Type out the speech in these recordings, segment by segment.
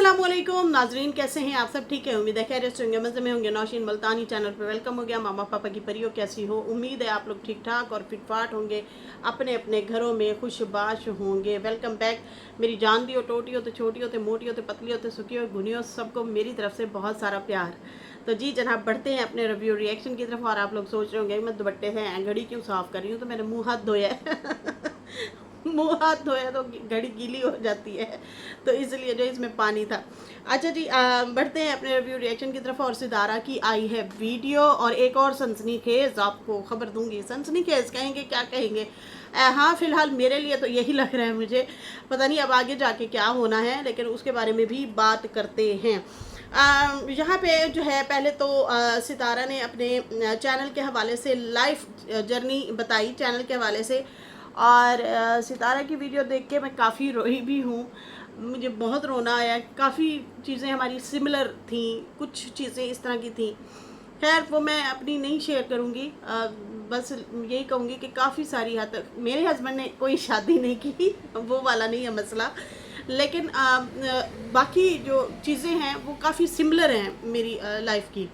अस्सलामुअलैकुम नाजरीन, कैसे हैं आप सब? ठीक है, उम्मीद है खैरियत से होंगे, मज़े में होंगे। नौशीन मुल्तानी चैनल पे वेलकम हो गया। मामा पापा की परियों कैसी हो? उम्मीद है आप लोग ठीक ठाक और फिटफाट होंगे, अपने अपने घरों में खुशबाश होंगे। वेलकम बैक मेरी जान दी हो, टोटी हो तो छोटी हो तो मोटी हो तो पतली हो तो सुखी हो गुनी हो, सबको मेरी तरफ से बहुत सारा प्यार। तो जी जनाब, बढ़ते हैं अपने रिव्यू रिएक्शन की तरफ। और आप लोग सोच रहे होंगे मैं दुपट्टे से घड़ी क्यों साफ़ कर रही हूँ, तो मैंने मुँह हाथ धोया है मुंह हाथ धोया तो घड़ी गीली हो जाती है, तो इसलिए जो इसमें पानी था। अच्छा जी, बढ़ते हैं अपने रिव्यू रिएक्शन की तरफ। और सितारा की आई है वीडियो, और एक और सनसनीखेज आपको खबर दूंगी। सनसनीखेज कहेंगे क्या कहेंगे, हाँ फिलहाल मेरे लिए तो यही लग रहा है। मुझे पता नहीं अब आगे जाके क्या होना है, लेकिन उसके बारे में भी बात करते हैं। यहाँ पे जो है पहले तो सितारा ने अपने चैनल के हवाले से लाइफ जर्नी बताई, चैनल के हवाले से। और सितारा की वीडियो देख के मैं काफ़ी रोई भी हूँ, मुझे बहुत रोना आया। काफ़ी चीज़ें हमारी सिमिलर थी, कुछ चीज़ें इस तरह की थी। खैर वो मैं अपनी नहीं शेयर करूँगी, बस यही कहूँगी कि काफ़ी सारी हद तक मेरे हस्बैंड ने कोई शादी नहीं की वो वाला नहीं है मसला, लेकिन बाकी जो चीज़ें हैं वो काफ़ी सिमिलर हैं मेरी लाइफ की।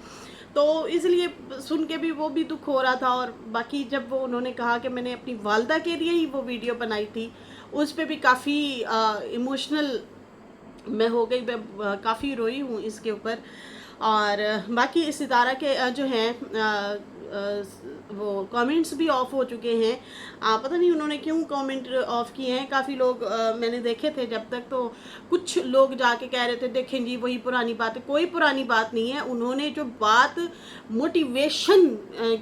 तो इसलिए सुन के भी वो भी दुख हो रहा था। और बाकी जब वो उन्होंने कहा कि मैंने अपनी वालदा के लिए ही वो वीडियो बनाई थी, उस पर भी काफ़ी इमोशनल मैं हो गई, मैं काफ़ी रोई हूँ इसके ऊपर। और बाकी सितारा के जो हैं वो कमेंट्स भी ऑफ हो चुके हैं। पता नहीं उन्होंने क्यों कमेंट ऑफ किए हैं। काफ़ी लोग मैंने देखे थे जब तक, तो कुछ लोग जाके कह रहे थे देखें जी वही पुरानी बात है। कोई पुरानी बात नहीं है, उन्होंने जो बात मोटिवेशन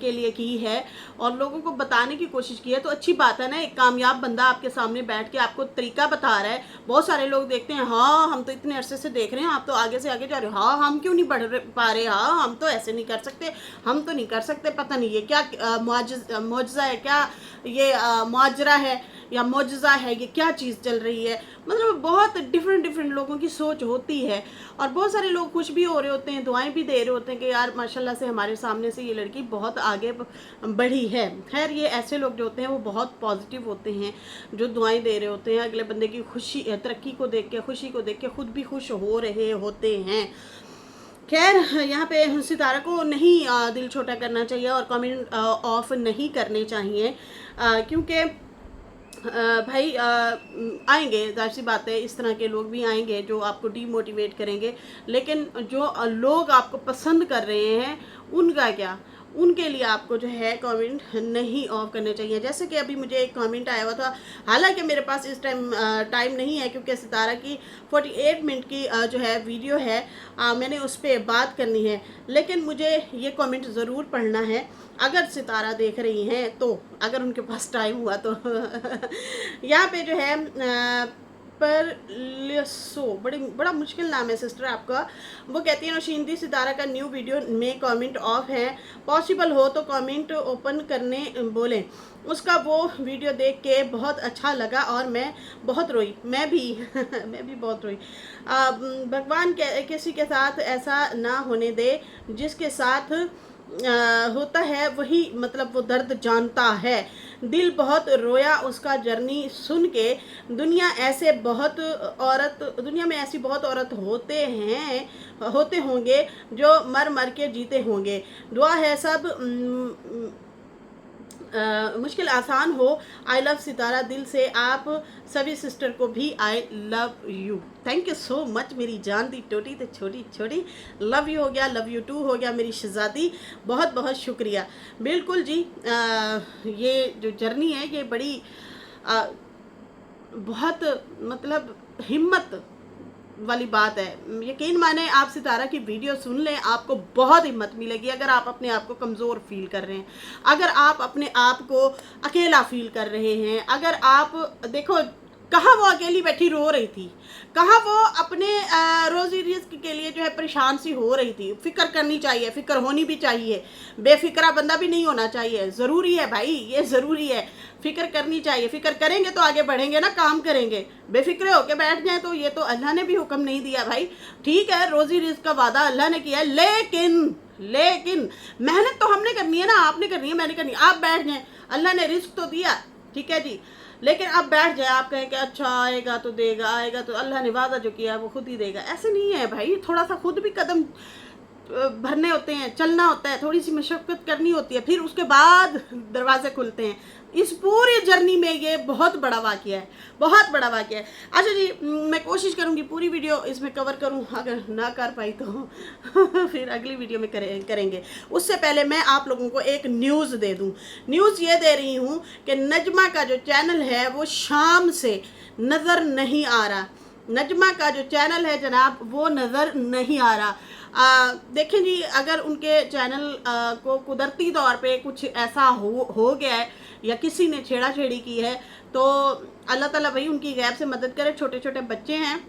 के लिए की है और लोगों को बताने की कोशिश की है, तो अच्छी बात है ना। एक कामयाब बंदा आपके सामने बैठ के आपको तरीका बता रहा है। बहुत सारे लोग देखते हैं, हाँ हम तो इतने अरसे से देख रहे हैं, आप तो आगे से आगे जा रहे हो, हाँ हम क्यों नहीं बढ़ पा रहे, हाँ हम तो ऐसे नहीं कर सकते, हम तो नहीं कर सकते। पता नहीं ये क्या मौजज़ा है, क्या ये मुआजरा है या मौजज़ा है, ये क्या चीज़ चल रही है। मतलब बहुत डिफरेंट लोगों की सोच होती है। और बहुत सारे लोग खुश भी हो रहे होते हैं, दुआएं भी दे रहे होते हैं कि यार माशाल्लाह से हमारे सामने से ये लड़की बहुत आगे बढ़ी है। खैर ये ऐसे लोग जो होते हैं वो बहुत पॉजिटिव होते हैं, जो दुआएं दे रहे होते हैं, अगले बंदे की खुशी तरक्की को देख के, खुशी को देख के खुद भी खुश हो रहे होते हैं। खैर यहाँ पे सितारा को नहीं दिल छोटा करना चाहिए और कमेंट ऑफ नहीं करने चाहिए, क्योंकि भाई आएंगे, जाहिर सी बात है, इस तरह के लोग भी आएंगे जो आपको डीमोटिवेट करेंगे। लेकिन जो लोग आपको पसंद कर रहे हैं उनका क्या, उनके लिए आपको जो है कमेंट नहीं ऑफ करने चाहिए। जैसे कि अभी मुझे एक कमेंट आया हुआ था, हालांकि मेरे पास इस टाइम नहीं है, क्योंकि सितारा की 48 मिनट की जो है वीडियो है, मैंने उस पर बात करनी है। लेकिन मुझे ये कमेंट ज़रूर पढ़ना है, अगर सितारा देख रही हैं तो, अगर उनके पास टाइम हुआ तो यहाँ पे जो है पर लिसो, बड़ा मुश्किल नाम है सिस्टर आपका। वो कहती है नौशीन दी सितारा का न्यू वीडियो में कमेंट ऑफ है, पॉसिबल हो तो कमेंट ओपन करने बोलें। उसका वो वीडियो देख के बहुत अच्छा लगा और मैं बहुत रोई। मैं भी मैं भी बहुत रोई। भगवान किसी के साथ ऐसा ना होने दे, जिसके साथ होता है वही मतलब वो दर्द जानता है। दिल बहुत रोया उसका जर्नी सुन के। दुनिया में ऐसी बहुत औरत होते होंगे जो मर मर के जीते होंगे। दुआ है सब मुश्किल आसान हो। आई लव सितारा, दिल से आप सभी सिस्टर को भी I love you. Thank you so much मेरी जान दी टोटी तो छोटी छोटी। लव यू हो गया, लव यू टू हो गया मेरी शहजादी, बहुत बहुत शुक्रिया। बिल्कुल जी, ये जो जर्नी है ये बड़ी बहुत मतलब हिम्मत वाली बात है। यकीन माने आप सितारा की वीडियो सुन लें, आपको बहुत हिम्मत मिलेगी। अगर आप अपने आप को कमज़ोर फील कर रहे हैं, अगर आप अपने आप को अकेला फील कर रहे हैं, अगर आप देखो कहाँ वो अकेली बैठी रो रही थी, कहाँ वो अपने रोज़ी रिज़्क के लिए जो है परेशान सी हो रही थी। फ़िक्र करनी चाहिए, फ़िक्र होनी भी चाहिए, बेफिक्रा बंदा भी नहीं होना चाहिए। ज़रूरी है भाई, ये ज़रूरी है, फ़िक्र करनी चाहिए। फ़िक्र करेंगे तो आगे बढ़ेंगे ना, काम करेंगे। बेफिक्रे होके बैठ जाए तो ये तो अल्लाह ने भी हुक्म नहीं दिया भाई। ठीक है रोज़ी रिज़्क का वादा अल्लाह ने किया है, लेकिन मेहनत तो हमने करनी है ना, आपने करनी है, मैंने करनी है। आप बैठ जाएं, अल्लाह ने रिज़्क तो दिया, ठीक है जी, लेकिन अब बैठ जाए, आप कहें कि अच्छा आएगा तो देगा, आएगा तो अल्लाह ने वादा जो किया है वो खुद ही देगा, ऐसे नहीं है भाई। थोड़ा सा खुद भी कदम भरने होते हैं, चलना होता है, थोड़ी सी मशक्क़त करनी होती है, फिर उसके बाद दरवाजे खुलते हैं। इस पूरी जर्नी में ये बहुत बड़ा वाक़या है, बहुत बड़ा वाक़या है। अच्छा जी, मैं कोशिश करूँगी पूरी वीडियो इसमें कवर करूँ, अगर ना कर पाई तो फिर अगली वीडियो में करेंगे। उससे पहले मैं आप लोगों को एक न्यूज़ दे दूँ। न्यूज़ ये दे रही हूँ कि नजमा का जो चैनल है वो शाम से नज़र नहीं आ रहा। नजमा का जो चैनल है जनाब वो नज़र नहीं आ रहा। देखें जी, अगर उनके चैनल को कुदरती तौर पे कुछ ऐसा हो गया है या किसी ने छेड़ा छेड़ी की है तो अल्लाह ताला भाई उनकी गैब से मदद करे। छोटे छोटे बच्चे हैं,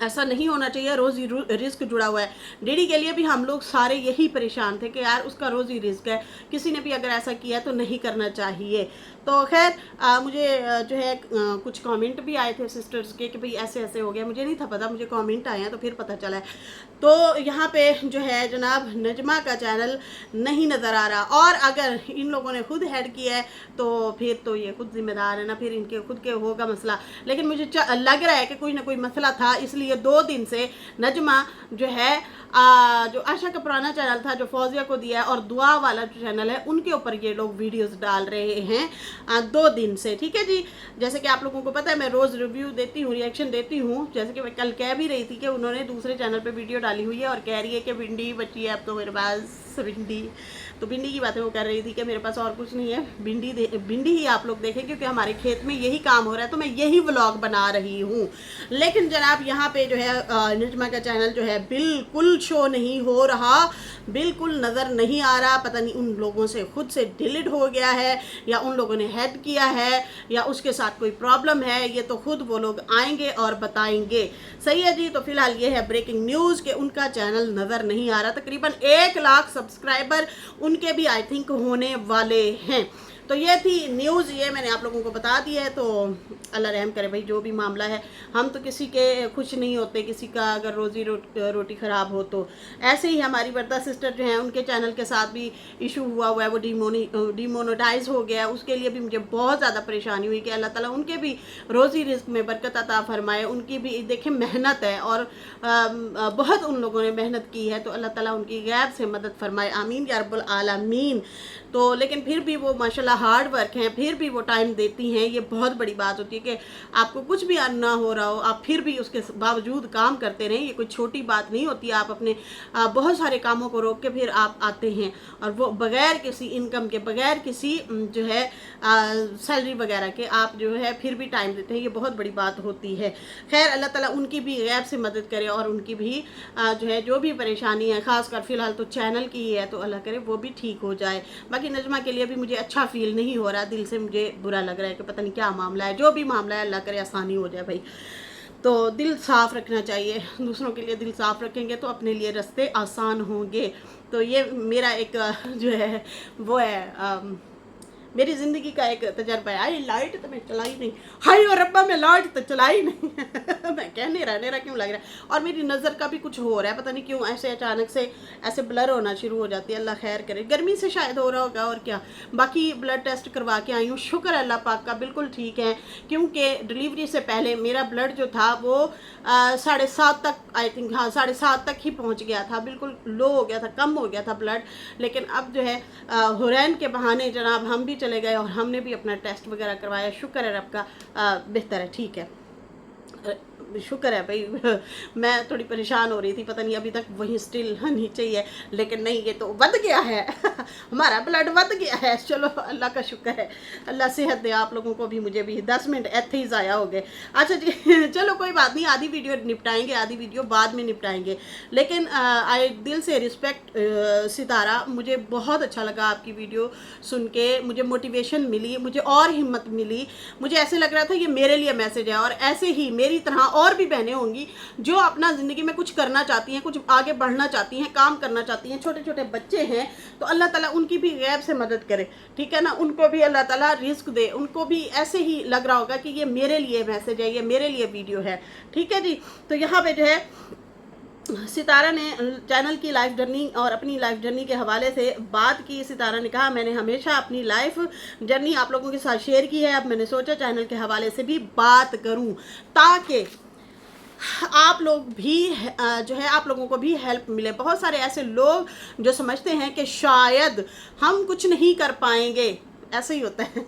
ऐसा नहीं होना चाहिए। रोज़ी रिस्क जुड़ा हुआ है। डीडी के लिए भी हम लोग सारे यही परेशान थे कि यार उसका रोज़ी रिस्क है, किसी ने भी अगर ऐसा किया तो नहीं करना चाहिए। तो खैर मुझे जो है कुछ कमेंट भी आए थे सिस्टर्स के कि भाई ऐसे ऐसे हो गया, मुझे नहीं था पता, मुझे कमेंट आए हैं तो फिर पता चला है। तो यहाँ पे जो है जनाब नजमा का चैनल नहीं नज़र आ रहा, और अगर इन लोगों ने खुद हेड किया है तो फिर तो ये खुद जिम्मेदार है ना, फिर इनके खुद के होगा मसला। लेकिन मुझे लग रहा है कि कोई ना कोई मसला था, इसलिए 2 दिन से नजमा जो है जो आशा का पुराना चैनल था जो फौजिया को दिया है और दुआ वाला जो चैनल है उनके ऊपर ये लोग वीडियोस डाल रहे हैं 2 दिन से। ठीक है जी, जैसे कि आप लोगों को पता है मैं रोज़ रिव्यू देती हूँ, रिएक्शन देती हूँ। जैसे कि मैं कल कह भी रही थी कि उन्होंने दूसरे चैनल पे वीडियो डाली हुई है और कह रही है कि भिंडी बची है अब तो मेरे पास, भिंडी। तो भिंडी की बातें वो कर रही थी कि मेरे पास और कुछ नहीं है, भिंडी ही आप लोग देखें क्योंकि हमारे खेत में यही काम हो रहा है, तो मैं यही व्लॉग बना रही हूँ। लेकिन जनाब यहाँ पे जो है नजमा का चैनल जो है बिल्कुल शो नहीं हो रहा, बिल्कुल नज़र नहीं आ रहा। पता नहीं उन लोगों से खुद से डिलीट हो गया है या उन लोगों ने हैड किया है या उसके साथ कोई प्रॉब्लम है, ये तो खुद वो लोग आएंगे और बताएंगे। सही है जी। तो फिलहाल ये है ब्रेकिंग न्यूज़ कि उनका चैनल नज़र नहीं आ रहा। तकरीबन 1 लाख सब्सक्राइबर उनके भी आई थिंक होने वाले हैं। तो ये थी न्यूज़, ये मैंने आप लोगों को बता दी है। तो अल्लाह रहम करे भाई, जो भी मामला है, हम तो किसी के खुश नहीं होते, किसी का अगर रोज़ी रोटी ख़राब हो तो। ऐसे ही हमारी बरदा सिस्टर जो हैं उनके चैनल के साथ भी इशू हुआ है, वो डिमोनेटाइज हो गया। उसके लिए भी मुझे बहुत ज़्यादा परेशानी हुई कि अल्लाह ताला उनके भी रोज़ी रिस्क में बरकत अता फरमाए। उनकी भी देखें मेहनत है और बहुत उन लोगों ने मेहनत की है, तो अल्लाह ताला उनकी गैब से मदद फरमाए, आमीन या रब्बुल आलमीन। तो लेकिन फिर भी वो माशाल्लाह हार्ड वर्क हैं, फिर भी वो टाइम देती हैं। ये बहुत बड़ी बात होती है कि आपको कुछ भी अर्न ना हो रहा हो, आप फिर भी उसके बावजूद काम करते रहें। ये कोई छोटी बात नहीं होती। आप अपने बहुत सारे कामों को रोक के फिर आप आते हैं और वो बगैर किसी इनकम के, बगैर किसी जो है सैलरी वगैरह के आप जो है फिर भी टाइम देते हैं। ये बहुत बड़ी बात होती है। खैर अल्लाह ताला उनकी भी गैब से मदद करे और उनकी भी जो है जो भी परेशानी है, ख़ासकर फ़िलहाल तो चैनल की है, तो अल्लाह करे वो भी ठीक हो जाए। बाकी नजमा के लिए भी मुझे अच्छा फील नहीं हो रहा, दिल से मुझे बुरा लग रहा है कि पता नहीं क्या मामला है। जो भी मामला है अल्लाह करे आसानी हो जाए भाई। तो दिल साफ़ रखना चाहिए, दूसरों के लिए दिल साफ़ रखेंगे तो अपने लिए रास्ते आसान होंगे। तो ये मेरा एक जो है वो है मेरी ज़िंदगी का एक तजर्बा है। आई लाइट तो मैं चलाई नहीं, हाय और रब्बा मैं लाइट तो चलाई नहीं मैं कहने रहने क्यों लग रहा है। और मेरी नज़र का भी कुछ हो रहा है, पता नहीं क्यों ऐसे अचानक से ऐसे ब्लर होना शुरू हो जाती है। अल्लाह खैर करे, गर्मी से शायद हो रहा होगा और क्या। बाकी ब्लड टेस्ट करवा के आई हूँ, शुक्र अल्लाह पाक का बिल्कुल ठीक है। क्योंकि डिलीवरी से पहले मेरा ब्लड जो था वो 7.5 तक, आई थिंक हाँ 7.5 तक ही पहुँच गया था, बिल्कुल लो हो गया था, कम हो गया था ब्लड। लेकिन अब जो है हुरैन के बहाने जनाब हम भी चले गए और हमने भी अपना टेस्ट वगैरह करवाया। शुक्र है रब का, बेहतर है, ठीक है, शुक्र है भाई। मैं थोड़ी परेशान हो रही थी, पता नहीं अभी तक वहीं स्टिल नीचे ही है, लेकिन नहीं ये तो बढ़ गया है हमारा ब्लड बढ़ गया है। चलो अल्लाह का शुक्र है, अल्लाह सेहत दे आप लोगों को भी, मुझे भी। 10 मिनट ऐसे ही ज़ाया हो गए। अच्छा जी चलो कोई बात नहीं, आधी वीडियो निपटाएंगे, आधी वीडियो बाद में निपटाएंगे। लेकिन आई दिल से रिस्पेक्ट सितारा, मुझे बहुत अच्छा लगा आपकी वीडियो सुन के, मुझे मोटिवेशन मिली, मुझे और हिम्मत मिली। मुझे ऐसे लग रहा था ये मेरे लिए मैसेज है और ऐसे ही मेरी तरह और भी बहनें होंगी जो अपना ज़िंदगी में कुछ करना चाहती हैं, कुछ आगे बढ़ना चाहती हैं, काम करना चाहती हैं। छोटे छोटे बच्चे हैं तो अल्लाह ताला उनकी भी गैब से मदद करे, ठीक है ना। उनको भी अल्लाह ताला रिस्क दे, उनको भी ऐसे ही लग रहा होगा कि ये मेरे लिए मैसेज है, ये मेरे लिए वीडियो है, ठीक है जी। तो यहाँ पे जो है सितारा ने चैनल की लाइफ जर्नी और अपनी लाइफ जर्नी के हवाले से बात की। सितारा ने कहा, मैंने हमेशा अपनी लाइफ जर्नी आप लोगों के साथ शेयर की है, अब मैंने सोचा चैनल के हवाले से भी बात करूं ताकि आप लोग भी जो है आप लोगों को भी हेल्प मिले। बहुत सारे ऐसे लोग जो समझते हैं कि शायद हम कुछ नहीं कर पाएंगे, ऐसा ही होता है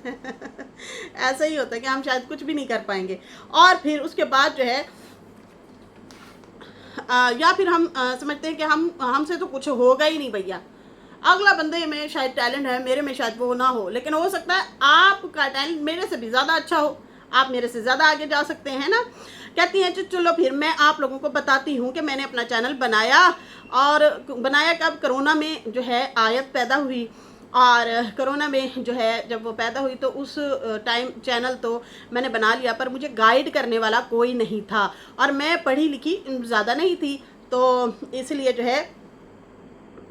ऐसा ही होता है कि हम शायद कुछ भी नहीं कर पाएंगे, और फिर उसके बाद जो है या फिर हम समझते हैं कि हमसे तो कुछ होगा ही नहीं भैया, अगला बंदे में शायद टैलेंट है, मेरे में शायद वो ना हो, लेकिन हो सकता है आपका टैलेंट मेरे से भी ज़्यादा अच्छा हो, आप मेरे से ज़्यादा आगे जा सकते हैं ना। कहती हैं चलो फिर मैं आप लोगों को बताती हूँ कि मैंने अपना चैनल बनाया, और बनाया कब, कोरोना में जो है आयत पैदा हुई, और कोरोना में जो है जब वो पैदा हुई तो उस टाइम चैनल तो मैंने बना लिया, पर मुझे गाइड करने वाला कोई नहीं था, और मैं पढ़ी लिखी ज़्यादा नहीं थी, तो इसलिए जो है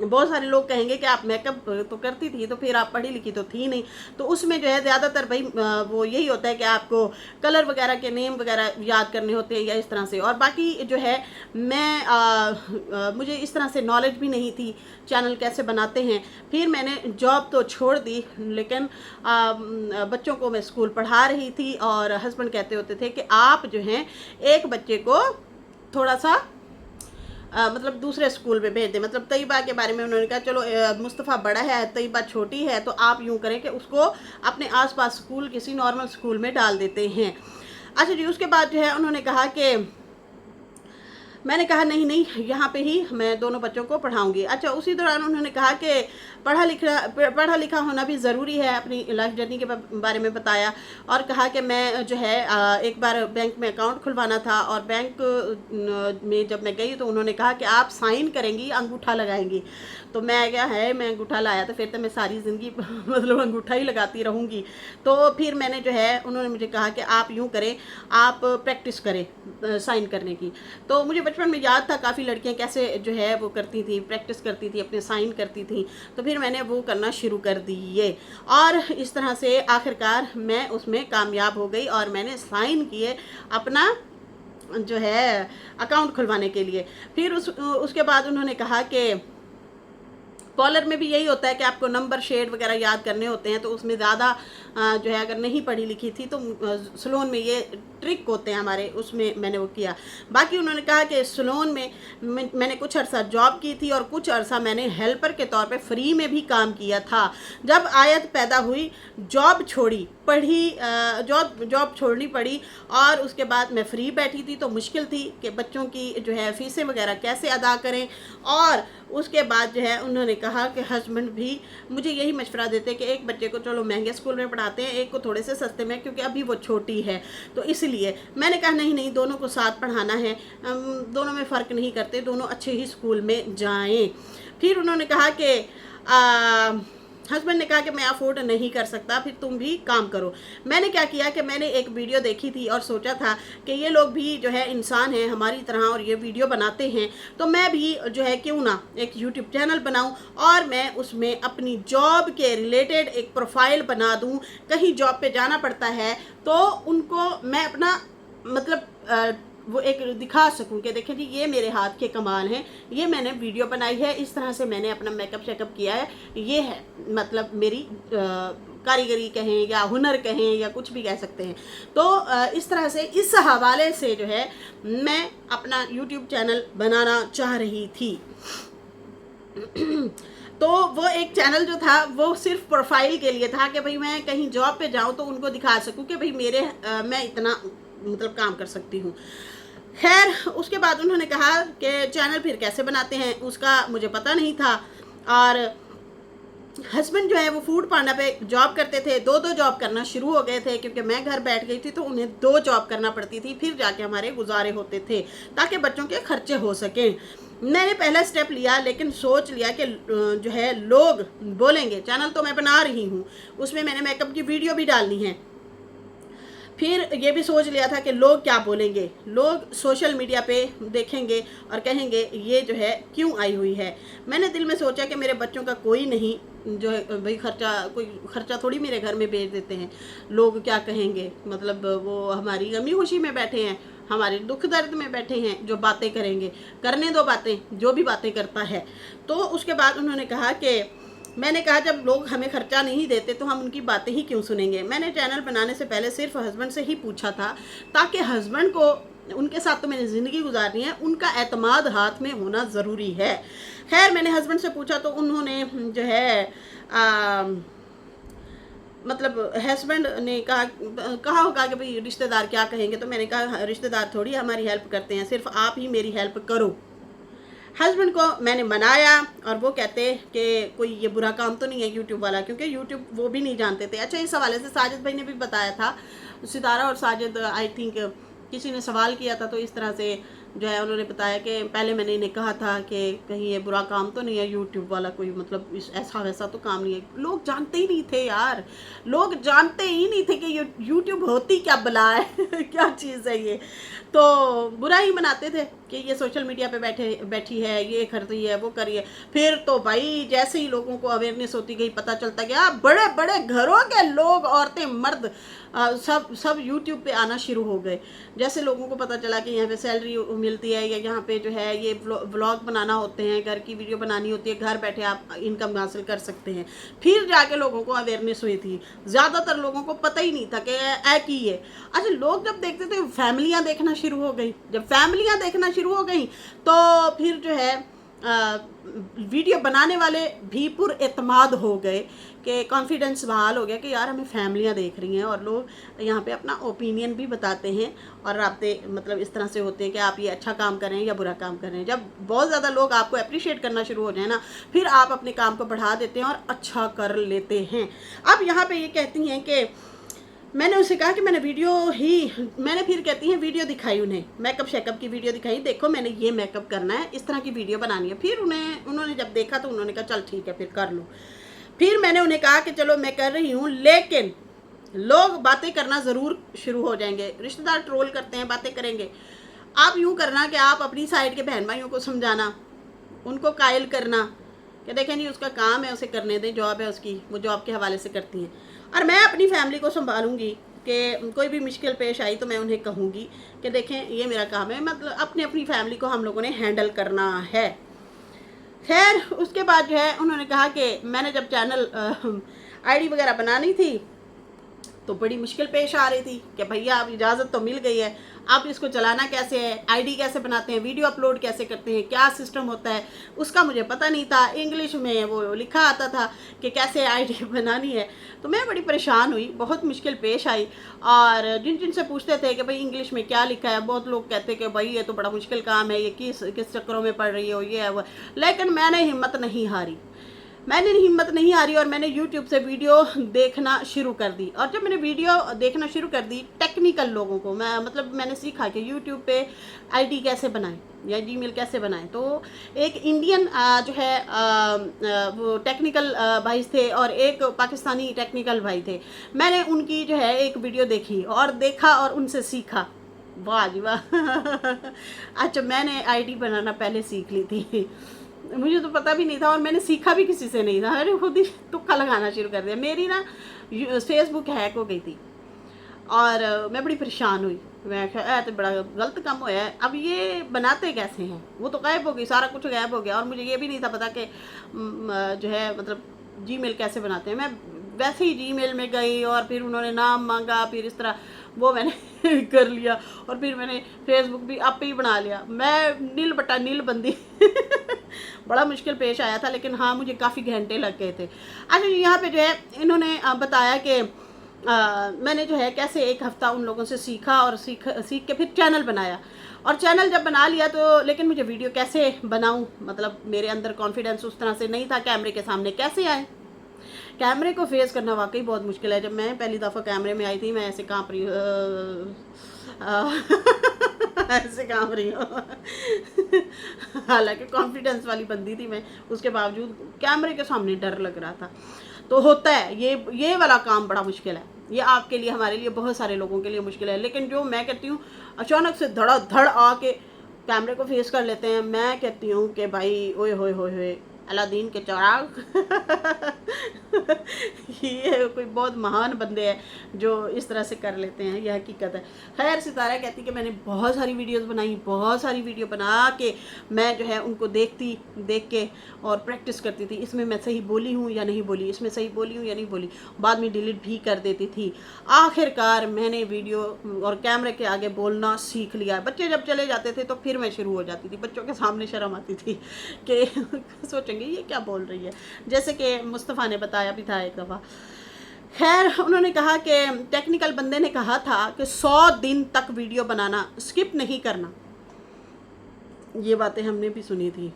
बहुत सारे लोग कहेंगे कि आप मेकअप तो करती थी तो फिर आप पढ़ी लिखी तो थी नहीं, तो उसमें जो है ज़्यादातर भाई वो यही होता है कि आपको कलर वगैरह के नेम वगैरह याद करने होते हैं या इस तरह से, और बाकी जो है मैं मुझे इस तरह से नॉलेज भी नहीं थी चैनल कैसे बनाते हैं। फिर मैंने जॉब तो छोड़ दी, लेकिन बच्चों को मैं स्कूल पढ़ा रही थी, और हस्बैंड कहते होते थे कि आप जो हैं एक बच्चे को थोड़ा सा मतलब दूसरे स्कूल में भेज दें। मतलब तैयबा के बारे में उन्होंने कहा चलो मुस्तफ़ा बड़ा है, तैयबा छोटी है, तो आप यूँ करें कि उसको अपने आसपास स्कूल किसी नॉर्मल स्कूल में डाल देते हैं। अच्छा जी, उसके बाद जो है उन्होंने कहा कि मैंने कहा नहीं नहीं, यहाँ पे ही मैं दोनों बच्चों को पढ़ाऊँगी। अच्छा, उसी दौरान उन्होंने कहा कि पढ़ा लिखा होना भी ज़रूरी है, अपनी लाइफ जर्नी के बारे में बताया, और कहा कि मैं जो है एक बार बैंक में अकाउंट खुलवाना था, और बैंक में जब मैं गई तो उन्होंने कहा कि आप साइन करेंगी, अंगूठा लगाएंगी, तो मैं क्या है मैं अंगूठा लाया, तो फिर तो मैं सारी ज़िंदगी मतलब अंगूठा ही लगाती रहूँगी। तो फिर मैंने जो है उन्होंने मुझे कहा कि आप यूँ करें, आप प्रैक्टिस करें साइन करने की। तो मुझे बचपन में याद था काफ़ी लड़कियां कैसे जो है वो करती थी, प्रैक्टिस करती थी, अपने साइन करती थी, तो फिर मैंने वो करना शुरू कर दिए, और इस तरह से आखिरकार मैं उसमें कामयाब हो गई, और मैंने साइन किए अपना जो है अकाउंट खुलवाने के लिए। फिर उसके बाद उन्होंने कहा कि कॉलर में भी यही होता है कि आपको नंबर शेड वगैरह याद करने होते हैं, तो उसमें ज़्यादा जो है अगर नहीं पढ़ी लिखी थी तो सलोन में ये ट्रिक होते हैं हमारे, उसमें मैंने वो किया। बाकी उन्होंने कहा कि सलोन में मैंने कुछ अर्सा जॉब की थी, और कुछ अर्सा मैंने हेल्पर के तौर पे फ्री में भी काम किया था। जब आयत पैदा हुई जॉब छोड़ी, पढ़ी जॉब छोड़नी पड़ी, और उसके बाद मैं फ्री बैठी थी, तो मुश्किल थी कि बच्चों की जो है फ़ीसें वगैरह कैसे अदा करें। और उसके बाद जो है उन्होंने कहा कि हस्बैंड भी मुझे यही मशवरा देते कि एक बच्चे को चलो महंगे स्कूल में पढ़ाते हैं, एक को थोड़े से सस्ते में, क्योंकि अभी वो छोटी है, तो इसलिए मैंने कहा नहीं नहीं, दोनों को साथ पढ़ाना है, दोनों में फ़र्क नहीं करते, दोनों अच्छे ही स्कूल में जाएं। फिर उन्होंने कहा कि हस्बैंड ने कहा कि मैं अफोर्ड नहीं कर सकता, फिर तुम भी काम करो। मैंने क्या किया कि मैंने एक वीडियो देखी थी और सोचा था कि ये लोग भी जो है इंसान हैं हमारी तरह, और ये वीडियो बनाते हैं, तो मैं भी जो है क्यों ना एक यूट्यूब चैनल बनाऊं, और मैं उसमें अपनी जॉब के रिलेटेड एक प्रोफाइल बना दूं। कहीं जॉब पे जाना पड़ता है तो उनको मैं अपना मतलब वो एक दिखा सकूं कि देखिए जी ये मेरे हाथ के कमाल हैं, ये मैंने वीडियो बनाई है, इस तरह से मैंने अपना मेकअप शेकअप किया है, ये है मतलब मेरी कारीगरी कहें या हुनर कहें या कुछ भी कह सकते हैं। तो इस तरह से इस हवाले से जो है मैं अपना यूट्यूब चैनल बनाना चाह रही थी। तो वो एक चैनल जो था वो सिर्फ प्रोफाइल के लिए था कि भाई मैं कहीं जॉब पे जाऊं तो उनको दिखा सकूं कि भाई मैं इतना मतलब काम कर सकती हूँ। खैर, उसके बाद उन्होंने कहा कि चैनल फिर कैसे बनाते हैं उसका मुझे पता नहीं था, और हस्बैंड जो है वो फूड पांडा पे जॉब करते थे, दो जॉब करना शुरू हो गए थे, क्योंकि मैं घर बैठ गई थी तो उन्हें 2 जॉब करना पड़ती थी, फिर जाके हमारे गुजारे होते थे ताकि बच्चों के खर्चे हो सकें। मैंने पहला स्टेप लिया, लेकिन सोच लिया कि जो है लोग बोलेंगे, चैनल तो मैं बना रही हूँ, उसमें मैंने मेकअप की वीडियो भी डालनी है। फिर ये भी सोच लिया था कि लोग क्या बोलेंगे, लोग सोशल मीडिया पे देखेंगे और कहेंगे ये जो है क्यों आई हुई है। मैंने दिल में सोचा कि मेरे बच्चों का कोई नहीं जो है भाई कोई खर्चा थोड़ी मेरे घर में भेज देते हैं, लोग क्या कहेंगे, मतलब वो हमारी गमी खुशी में बैठे हैं, हमारे दुख दर्द में बैठे हैं, जो बातें करेंगे, करने दो बातें, जो भी बातें करता है। तो उसके बाद उन्होंने कहा कि मैंने कहा जब लोग हमें खर्चा नहीं देते तो हम उनकी बातें ही क्यों सुनेंगे। मैंने चैनल बनाने से पहले सिर्फ हस्बैंड से ही पूछा था, ताकि हस्बैंड को, उनके साथ तो मैंने ज़िंदगी गुजारनी है, उनका एतमाद हाथ में होना ज़रूरी है। खैर मैंने हस्बैंड से पूछा तो उन्होंने जो है मतलब हस्बैंड ने कहा होगा कि भाई रिश्तेदार क्या कहेंगे। तो मैंने कहा रिश्तेदार थोड़ी हमारी हेल्प करते हैं, सिर्फ आप ही मेरी हेल्प करो। हस्बैंड को मैंने मनाया और वो कहते कि कोई ये बुरा काम तो नहीं है यूट्यूब वाला, क्योंकि यूट्यूब वो भी नहीं जानते थे। अच्छा, इस हवाले से साजिद भाई ने भी बताया था, सितारा और साजिद आई थिंक किसी ने सवाल किया था, तो इस तरह से जो है उन्होंने बताया कि पहले मैंने इन्हें कहा था कि कहीं ये बुरा काम तो नहीं है यूट्यूब वाला, कोई मतलब ऐसा वैसा तो काम नहीं है। लोग जानते ही नहीं थे यार, लोग जानते ही नहीं थे कि यूट्यूब होती क्या बला है क्या चीज़ है ये। तो बुरा ही मनाते थे कि ये सोशल मीडिया पे बैठी है, ये कर रही है, वो कर रही है। फिर तो भाई जैसे ही लोगों को अवेयरनेस होती गई, पता चलता गया, बड़े बड़े घरों के लोग, औरतें, मर्द, सब यूट्यूब पे आना शुरू हो गए। जैसे लोगों को पता चला कि यहाँ पे सैलरी मिलती है, या यहाँ पे जो है ये व्लॉग बनाना होते हैं, घर की वीडियो बनानी होती है, घर बैठे आप इनकम हासिल कर सकते हैं, फिर जाके लोगों को अवेयरनेस हुई थी। ज़्यादातर लोगों को पता ही नहीं था कि की है। अच्छा, लोग जब देखते थे फैमिलियाँ देखना शुरू हो गई, जब फैमिलियाँ देखना शुरू हो गई तो फिर जो है वीडियो बनाने वाले भी पुरएतमाद हो गए, कि कॉन्फिडेंस बहाल हो गया कि यार हमें फैमिलियाँ देख रही हैं, और लोग यहाँ पे अपना ओपिनियन भी बताते हैं, और राब्ते मतलब इस तरह से होते हैं कि आप ये अच्छा काम कर रहे हैं या बुरा काम कर रहे हैं। जब बहुत ज़्यादा लोग आपको अप्रिशिएट करना शुरू हो जाए ना, फिर आप अपने काम को बढ़ा देते हैं और अच्छा कर लेते हैं। अब यहाँ पे ये कहती हैं कि मैंने उसे कहा कि मैंने फिर कहती हैं वीडियो दिखाई, उन्हें मेकअप शेकअप की वीडियो दिखाई, देखो मैंने ये मेकअप करना है, इस तरह की वीडियो बनानी है। फिर उन्होंने जब देखा तो उन्होंने कहा चल ठीक है फिर कर लो। फिर मैंने उन्हें कहा कि चलो मैं कर रही हूँ, लेकिन लोग बातें करना ज़रूर शुरू हो जाएंगे, रिश्तेदार ट्रोल करते हैं, बातें करेंगे। आप यूँ करना कि आप अपनी साइड के बहन भाइयों को समझाना, उनको कायल करना कि देखें नहीं उसका काम है, उसे करने दें, जॉब है उसकी, वो जॉब के हवाले से करती हैं, और मैं अपनी फैमिली को संभालूंगी कि कोई भी मुश्किल पेश आई तो मैं उन्हें कहूँगी कि देखें ये मेरा काम है। मतलब अपनी फैमिली को हम लोगों ने हैंडल करना है। खैर उसके बाद जो है उन्होंने कहा कि मैंने जब चैनल आईडी वगैरह बनानी थी तो बड़ी मुश्किल पेश आ रही थी कि भैया अब इजाज़त तो मिल गई है, अब इसको चलाना कैसे है, आईडी कैसे बनाते हैं, वीडियो अपलोड कैसे करते हैं, क्या सिस्टम होता है, उसका मुझे पता नहीं था। इंग्लिश में वो लिखा आता था कि कैसे आईडी बनानी है, तो मैं बड़ी परेशान हुई, बहुत मुश्किल पेश आई। और जिन से पूछते थे कि भाई इंग्लिश में क्या लिखा है, बहुत लोग कहते कि भाई ये तो बड़ा मुश्किल काम है, ये किस चक्करों में पढ़ रही हो, ये है वो। लेकिन मैंने हिम्मत नहीं हारी, और मैंने YouTube से वीडियो देखना शुरू कर दी। और जब मैंने वीडियो देखना शुरू कर दी, टेक्निकल लोगों को मैंने सीखा कि YouTube पे आईडी कैसे बनाएं या जीमेल कैसे बनाएं। तो एक इंडियन जो है वो टेक्निकल भाई थे और एक पाकिस्तानी टेक्निकल भाई थे। मैंने उनकी जो है एक वीडियो देखी और उनसे सीखा। वाह जी वाह अच्छा, मैंने आईडी बनाना पहले सीख ली थी, मुझे तो पता भी नहीं था, और मैंने सीखा भी किसी से नहीं था, मैंने खुद ही तुक्का लगाना शुरू कर दिया। मेरी ना फेसबुक हैक हो गई थी और मैं बड़ी परेशान हुई। मैं तो बड़ा गलत काम होया है, अब ये बनाते कैसे हैं, वो तो गायब हो गई, सारा कुछ गायब हो गया, और मुझे ये भी नहीं था पता कि जो है मतलब जीमेल कैसे बनाते हैं। मैं वैसे ही जीमेल में गई और फिर उन्होंने नाम मांगा, फिर इस तरह वो मैंने कर लिया, और फिर मैंने फेसबुक भी आप ही बना लिया। मैं नील बंदी बड़ा मुश्किल पेश आया था, लेकिन हाँ मुझे काफ़ी घंटे लग गए थे। अच्छा, यहाँ पे जो है इन्होंने बताया कि मैंने जो है कैसे एक हफ़्ता उन लोगों से सीखा, और सीख के फिर चैनल बनाया। और चैनल जब बना लिया तो लेकिन मुझे वीडियो कैसे बनाऊं, मतलब मेरे अंदर कॉन्फिडेंस उस तरह से नहीं था, कैमरे के सामने कैसे आए। कैमरे को फेस करना वाकई बहुत मुश्किल है। जब मैं पहली दफ़ा कैमरे में आई थी, मैं ऐसे काँप रही ऐसे काँप रही हूँ हालांकि कॉन्फिडेंस वाली बंदी थी मैं, उसके बावजूद कैमरे के सामने डर लग रहा था। तो होता है, ये वाला काम बड़ा मुश्किल है, ये आपके लिए, हमारे लिए, बहुत सारे लोगों के लिए मुश्किल है। लेकिन जो मैं कहती हूँ अचानक से धड़ाधड़ आके कैमरे को फेस कर लेते हैं, मैं कहती हूँ कि भाई ओए होए होए होए, अलादीन के चिराग। ये कोई बहुत महान बंदे हैं जो इस तरह से कर लेते हैं, यह हकीकत है। खैर सितारा कहती कि मैंने बहुत सारी वीडियोस बनाई, बहुत सारी वीडियो बना के मैं जो है उनको देख के और प्रैक्टिस करती थी, इसमें मैं सही बोली हूँ या नहीं बोली, इसमें सही बोली हूँ या नहीं बोली, बाद में डिलीट भी कर देती थी। आखिरकार मैंने वीडियो और कैमरे के आगे बोलना सीख लिया। बच्चे जब चले जाते थे तो फिर मैं शुरू हो जाती थी, बच्चों के सामने शर्म आती थी कि सोचेंगे ये क्या बोल रही है, जैसे कि मुस्तफ़ा ने बताया भी था एक दफ़ा। खैर उन्होंने कहा कि टेक्निकल बंदे ने कहा था कि 100 दिन तक वीडियो बनाना, स्किप नहीं करना। ये बातें हमने भी सुनी थी।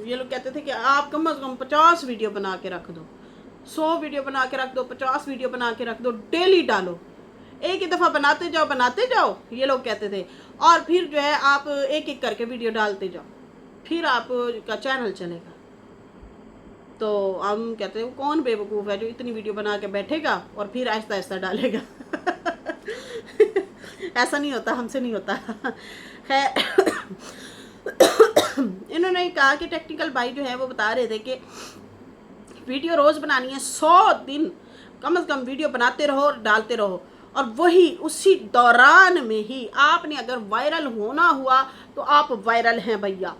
ये लोग कहते थे कि आप कम से कम 50 वीडियो बना के रख दो, 100 वीडियो बना के रख दो, 50 वीडियो बना के रख दो, डेली डालो, एक ही दफ़ा बनाते जाओ, ये लोग कहते थे। और फिर जो है आप एक एक करके वीडियो डालते जाओ, फिर आपका चैनल चलेगा। तो हम कहते हैं कौन बेवकूफ़ है जो इतनी वीडियो बना के बैठेगा और फिर आहिस्ता आहिस्ता डालेगा। ऐसा नहीं होता, हमसे नहीं होता। खैर इन्होंने कहा कि टेक्निकल भाई जो है वो बता रहे थे कि वीडियो रोज़ बनानी है, 100 दिन कम से कम वीडियो बनाते रहो और डालते रहो, और वही उसी दौरान में ही आपने अगर वायरल होना हुआ तो आप वायरल हैं भैया।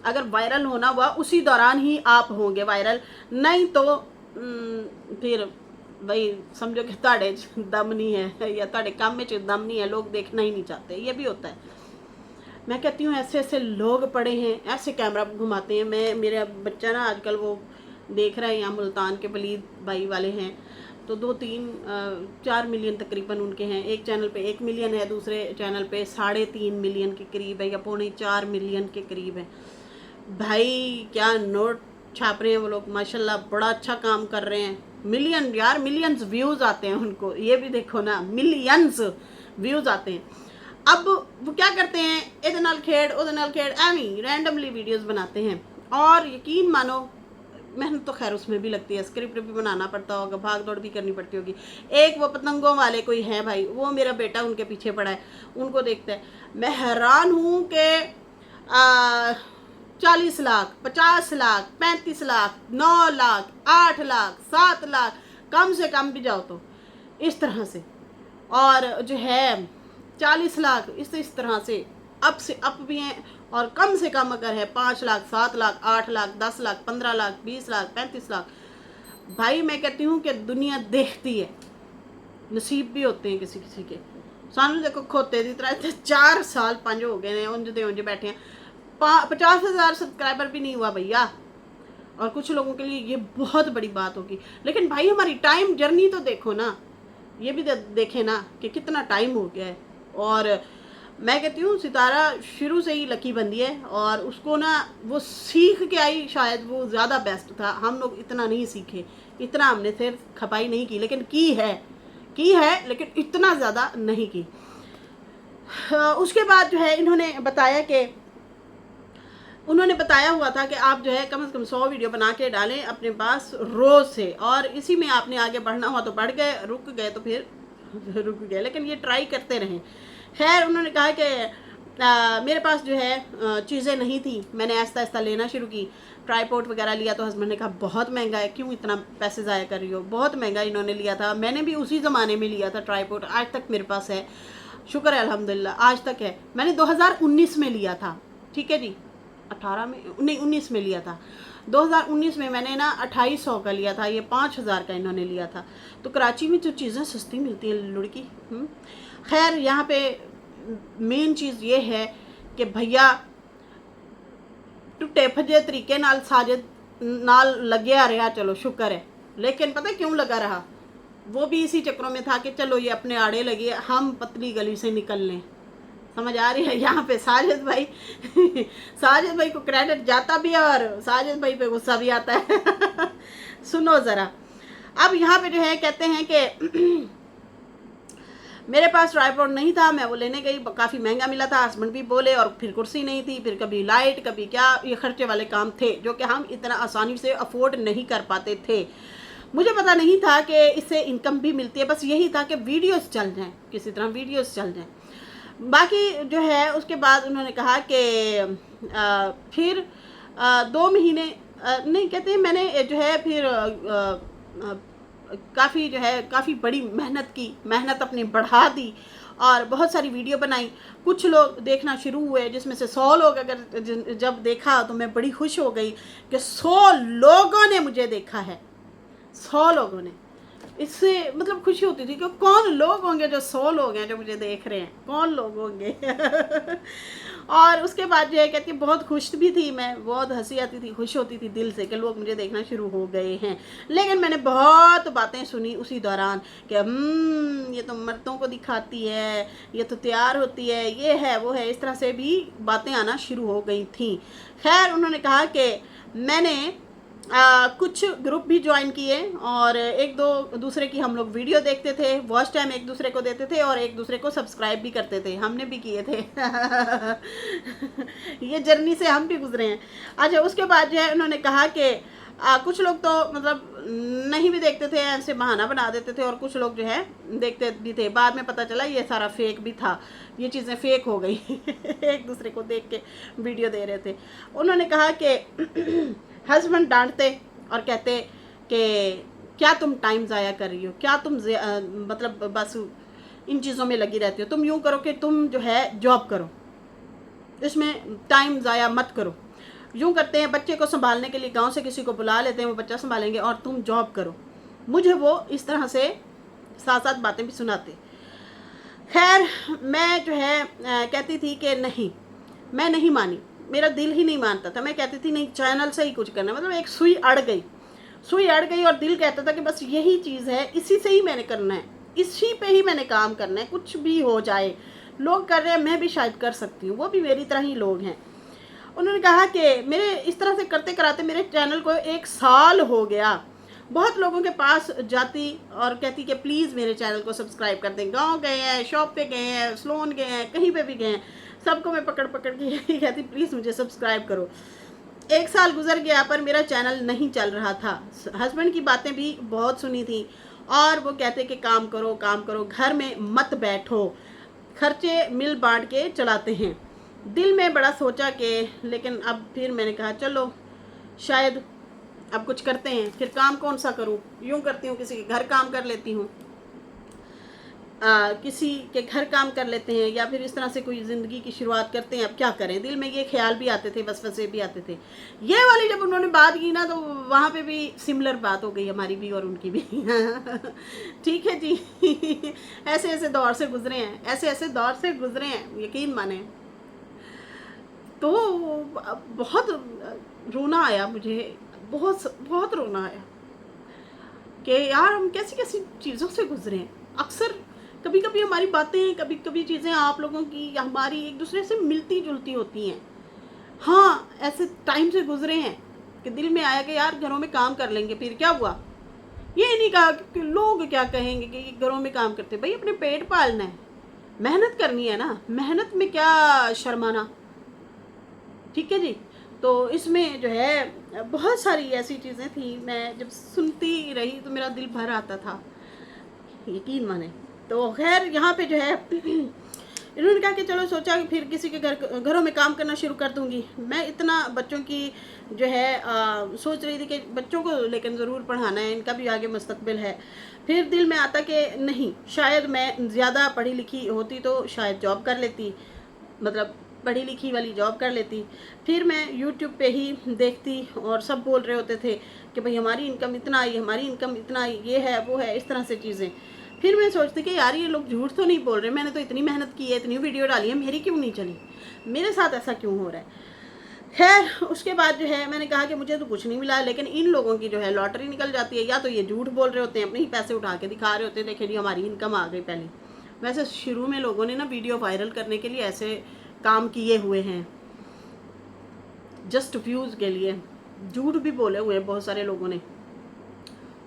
अगर वायरल होना हुआ उसी दौरान ही आप होंगे वायरल, नहीं तो फिर भाई समझो कि ताड़े दम नहीं है या ताड़े काम में दम नहीं है, लोग देखना ही नहीं चाहते, ये भी होता है। मैं कहती हूँ ऐसे ऐसे लोग पड़े हैं, ऐसे कैमरा घुमाते हैं। मेरा बच्चा ना आजकल वो देख रहा है, यहाँ मुल्तान के वलीद भाई वाले हैं, तो 4 मिलियन तकरीबन उनके हैं। एक चैनल पे 1 मिलियन है, दूसरे चैनल पे 3.5 मिलियन के करीब है या 3.25 मिलियन के करीब है। भाई क्या नोट छाप रहे हैं वो लोग, माशाल्लाह बड़ा अच्छा काम कर रहे हैं। मिलियन यार, मिलियंस व्यूज़ आते हैं उनको, ये भी देखो ना, मिलियंस व्यूज़ आते हैं। अब वो क्या करते हैं, इधर नाल खेड़ एवी रैंडमली वीडियोस बनाते हैं, और यकीन मानो मेहनत तो खैर उसमें भी लगती है, स्क्रिप्ट भी बनाना पड़ता होगा, भाग दौड़ भी करनी पड़ती होगी। एक वो पतंगों वाले कोई है भाई, वो मेरा बेटा उनके पीछे पड़ा है, उनको देखता है। मैं हैरान हूँ कि 40 लाख, 50 लाख, 35 लाख, 9 लाख, 8 लाख, 7 लाख, कम से कम भी जाओ तो इस तरह से, और जो है 40 लाख इस तरह से अप भी हैं, और कम से कम अगर है 5 लाख, 7 लाख, 8 लाख, 10 लाख, 15 लाख, 20 लाख, 35 लाख। भाई मैं कहती हूँ कि दुनिया देखती है, नसीब भी होते हैं किसी किसी के। सानू देखो खोते की तरह 4 साल 5 हो गए हैं उंज बैठे हैं, 50,000 सब्सक्राइबर भी नहीं हुआ भैया, और कुछ लोगों के लिए ये बहुत बड़ी बात होगी। लेकिन भाई हमारी टाइम जर्नी तो देखो ना, ये भी देखें ना कि कितना टाइम हो गया है। और मैं कहती हूँ सितारा शुरू से ही लकी बंदी है, और उसको ना वो सीख के आई, शायद वो ज़्यादा बेस्ट था। हम लोग इतना नहीं सीखे, इतना हमने सिर्फ खपाई नहीं की, लेकिन की है लेकिन इतना ज़्यादा नहीं की। उसके बाद जो है इन्होंने बताया हुआ था कि आप जो है कम से कम 100 वीडियो बना के डालें अपने पास रोज़ से, और इसी में आपने आगे बढ़ना हुआ तो बढ़ गए, रुक गए तो फिर रुक गए, लेकिन ये ट्राई करते रहें। खैर उन्होंने कहा कि मेरे पास जो है चीज़ें नहीं थी, मैंने आहिस्ता आहिस्ता लेना शुरू की। ट्राईपोड वगैरह लिया तो हस्बैंड ने कहा बहुत महंगा है, क्यों इतना पैसे ज़ाया कर रही हो, बहुत महंगा इन्होंने लिया था। मैंने भी उसी ज़माने में लिया था ट्राईपोड, आज तक मेरे पास है, शुक्र है अल्हम्दुलिल्लाह, आज तक है। मैंने 2019 में लिया था, ठीक है जी, 19 में लिया था। 2019 में मैंने ना 2800 का लिया था, ये 5000 का इन्होंने लिया था। तो कराची में जो चीज़ें सस्ती मिलती हैं लुड़की। खैर यहाँ पे मेन चीज़ ये है कि भैया टुटे भजे तरीके नाल साजिद नाल लगे रहा, चलो शुक्र है। लेकिन पता है क्यों लगा रहा, वो भी इसी चक्रों में था कि चलो ये अपने आड़े लगे, हम पतली गली से निकल लें। समझ आ रही है, यहाँ पे साजिद भाई को क्रेडिट जाता भी है और साजिद भाई पे गुस्सा भी आता है। सुनो ज़रा, अब यहाँ पे जो है कहते हैं कि मेरे पास ट्राइपॉड नहीं था, मैं वो लेने गई, काफ़ी महंगा मिला था, हस्बैंड भी बोले, और फिर कुर्सी नहीं थी, फिर कभी लाइट, कभी क्या, ये खर्चे वाले काम थे जो कि हम इतना आसानी से अफोर्ड नहीं कर पाते थे। मुझे पता नहीं था कि इससे इनकम भी मिलती है, बस यही था कि वीडियोस चल जाएं, किसी तरह वीडियोस चल जाएं। बाकी जो है उसके बाद उन्होंने कहा कि फिर 2 महीने नहीं कहते, मैंने जो है फिर काफ़ी जो है काफ़ी बड़ी मेहनत की, मेहनत अपनी बढ़ा दी और बहुत सारी वीडियो बनाई। कुछ लोग देखना शुरू हुए, जिसमें से 100 लोग अगर जब देखा तो मैं बड़ी खुश हो गई कि 100 लोगों ने मुझे देखा है, 100 लोगों ने। इससे मतलब खुशी होती थी कि कौन लोग होंगे जो 100 लोग हैं जो मुझे देख रहे हैं, कौन लोग होंगे। और उसके बाद जो है कहती बहुत खुश भी थी मैं, बहुत हंसी आती थी, खुश होती थी दिल से कि लोग मुझे देखना शुरू हो गए हैं। लेकिन मैंने बहुत बातें सुनी उसी दौरान कि ये तो मर्दों को दिखाती है, ये तो तैयार होती है, ये है वो है, इस तरह से भी बातें आना शुरू हो गई थी। खैर उन्होंने कहा कि मैंने कुछ ग्रुप भी ज्वाइन किए और एक दो दूसरे की हम लोग वीडियो देखते थे, वॉच टाइम एक दूसरे को देते थे और एक दूसरे को सब्सक्राइब भी करते थे, हमने भी किए थे। ये जर्नी से हम भी गुजरे हैं। अच्छा, उसके बाद जो है उन्होंने कहा कि कुछ लोग तो मतलब नहीं भी देखते थे, ऐसे बहाना बना देते थे, और कुछ लोग जो है देखते भी थे। बाद में पता चला ये सारा फेक भी था, ये चीज़ें फेक हो गई। एक दूसरे को देख के वीडियो दे रहे थे। उन्होंने कहा कि हस्बैंड डांटते और कहते कि क्या तुम टाइम ज़ाया कर रही हो, क्या तुम मतलब बस इन चीज़ों में लगी रहती हो, तुम यूँ करो कि तुम जो है जॉब करो, इसमें टाइम ज़ाया मत करो। यूँ करते हैं बच्चे को संभालने के लिए गांव से किसी को बुला लेते हैं, वो बच्चा संभालेंगे, और तुम जॉब करो। मुझे वो इस तरह से साथ साथ बातें भी सुनाते। खैर मैं जो है कहती थी कि नहीं, मैं नहीं मानी, मेरा दिल ही नहीं मानता था। मैं कहती थी नहीं, चैनल से ही कुछ करना, मतलब एक सुई अड़ गई और दिल कहता था कि बस यही चीज़ है, इसी से ही मैंने करना है, इसी पे ही मैंने काम करना है, कुछ भी हो जाए। लोग कर रहे हैं, मैं भी शायद कर सकती हूँ, वो भी मेरी तरह ही लोग हैं। उन्होंने कहा कि मेरे इस तरह से करते कराते मेरे चैनल को 1 साल हो गया। बहुत लोगों के पास जाती और कहती कि प्लीज़ मेरे चैनल को सब्सक्राइब कर दें। गांव गए हैं, शॉप पे गए हैं, सलोन गए हैं, कहीं पे भी गए हैं, सबको मैं पकड़ के यही कहती प्लीज़ मुझे सब्सक्राइब करो। 1 साल गुजर गया पर मेरा चैनल नहीं चल रहा था। हस्बैंड की बातें भी बहुत सुनी थी और वो कहते कि काम करो, घर में मत बैठो, खर्चे मिल बांट के चलाते हैं। दिल में बड़ा सोचा कि, लेकिन अब फिर मैंने कहा चलो शायद अब कुछ करते हैं। फिर काम कौन सा करूं, यूं करती हूँ किसी के घर काम कर लेती हूँ, किसी के घर काम कर लेते हैं, या फिर इस तरह से कोई ज़िंदगी की शुरुआत करते हैं। अब क्या करें, दिल में ये ख्याल भी आते थे, वसवसे भी आते थे। ये वाली जब उन्होंने बात की ना, तो वहाँ पे भी सिमिलर बात हो गई, हमारी भी और उनकी भी। ठीक है जी। ऐसे ऐसे दौर से गुजरे हैं, ऐसे दौर से गुजरे हैं, यकीन माने। तो बहुत रोना आया मुझे, बहुत रोना आया कि यार हम कैसी कैसी चीज़ों से गुजरे हैं। अक्सर कभी कभी हमारी बातें, कभी कभी चीज़ें आप लोगों की हमारी एक दूसरे से मिलती जुलती होती हैं। हाँ, ऐसे टाइम से गुजरे हैं कि दिल में आया कि यार घरों में काम कर लेंगे, फिर क्या हुआ। ये नहीं कहा कि लोग क्या कहेंगे कि घरों में काम करते, भाई अपने पेट पालना है, मेहनत करनी है ना, मेहनत में क्या शर्माना। ठीक है जी। तो इसमें जो है बहुत सारी ऐसी चीज़ें थी, मैं जब सुनती रही तो मेरा दिल भर आता था, यकीन माने। तो खैर यहाँ पे जो है इन्होंने कहा कि चलो, सोचा कि फिर किसी के घरों में काम करना शुरू कर दूंगी। मैं इतना बच्चों की जो है सोच रही थी कि बच्चों को लेकिन ज़रूर पढ़ाना है, इनका भी आगे मुस्तकबिल है। फिर दिल में आता कि नहीं, शायद मैं ज़्यादा पढ़ी लिखी होती तो शायद जॉब कर लेती, मतलब पढ़ी लिखी वाली जॉब कर लेती। फिर मैं YouTube पे ही देखती और सब बोल रहे होते थे कि भाई हमारी इनकम इतना आई, हमारी इनकम इतना आई, ये है वो है, इस तरह से चीज़ें। फिर मैं सोचती कि यार ये लोग झूठ तो नहीं बोल रहे, मैंने तो इतनी मेहनत की है, इतनी वीडियो डाली है, मेरी क्यों नहीं चली, मेरे साथ ऐसा क्यों हो रहा है। खैर उसके बाद जो है मैंने कहा कि मुझे तो कुछ नहीं मिला, लेकिन इन लोगों की जो है लॉटरी निकल जाती है। या तो ये झूठ बोल रहे होते हैं, अपने ही पैसे उठा के दिखा रहे होते हैं, देखिए जी हमारी इनकम आ गई पहले। वैसे शुरू में लोगों ने ना वीडियो वायरल करने के लिए ऐसे काम किए हुए हैं, जस्ट व्यूज़ के लिए, झूठ भी बोले हुए हैं बहुत सारे लोगों ने।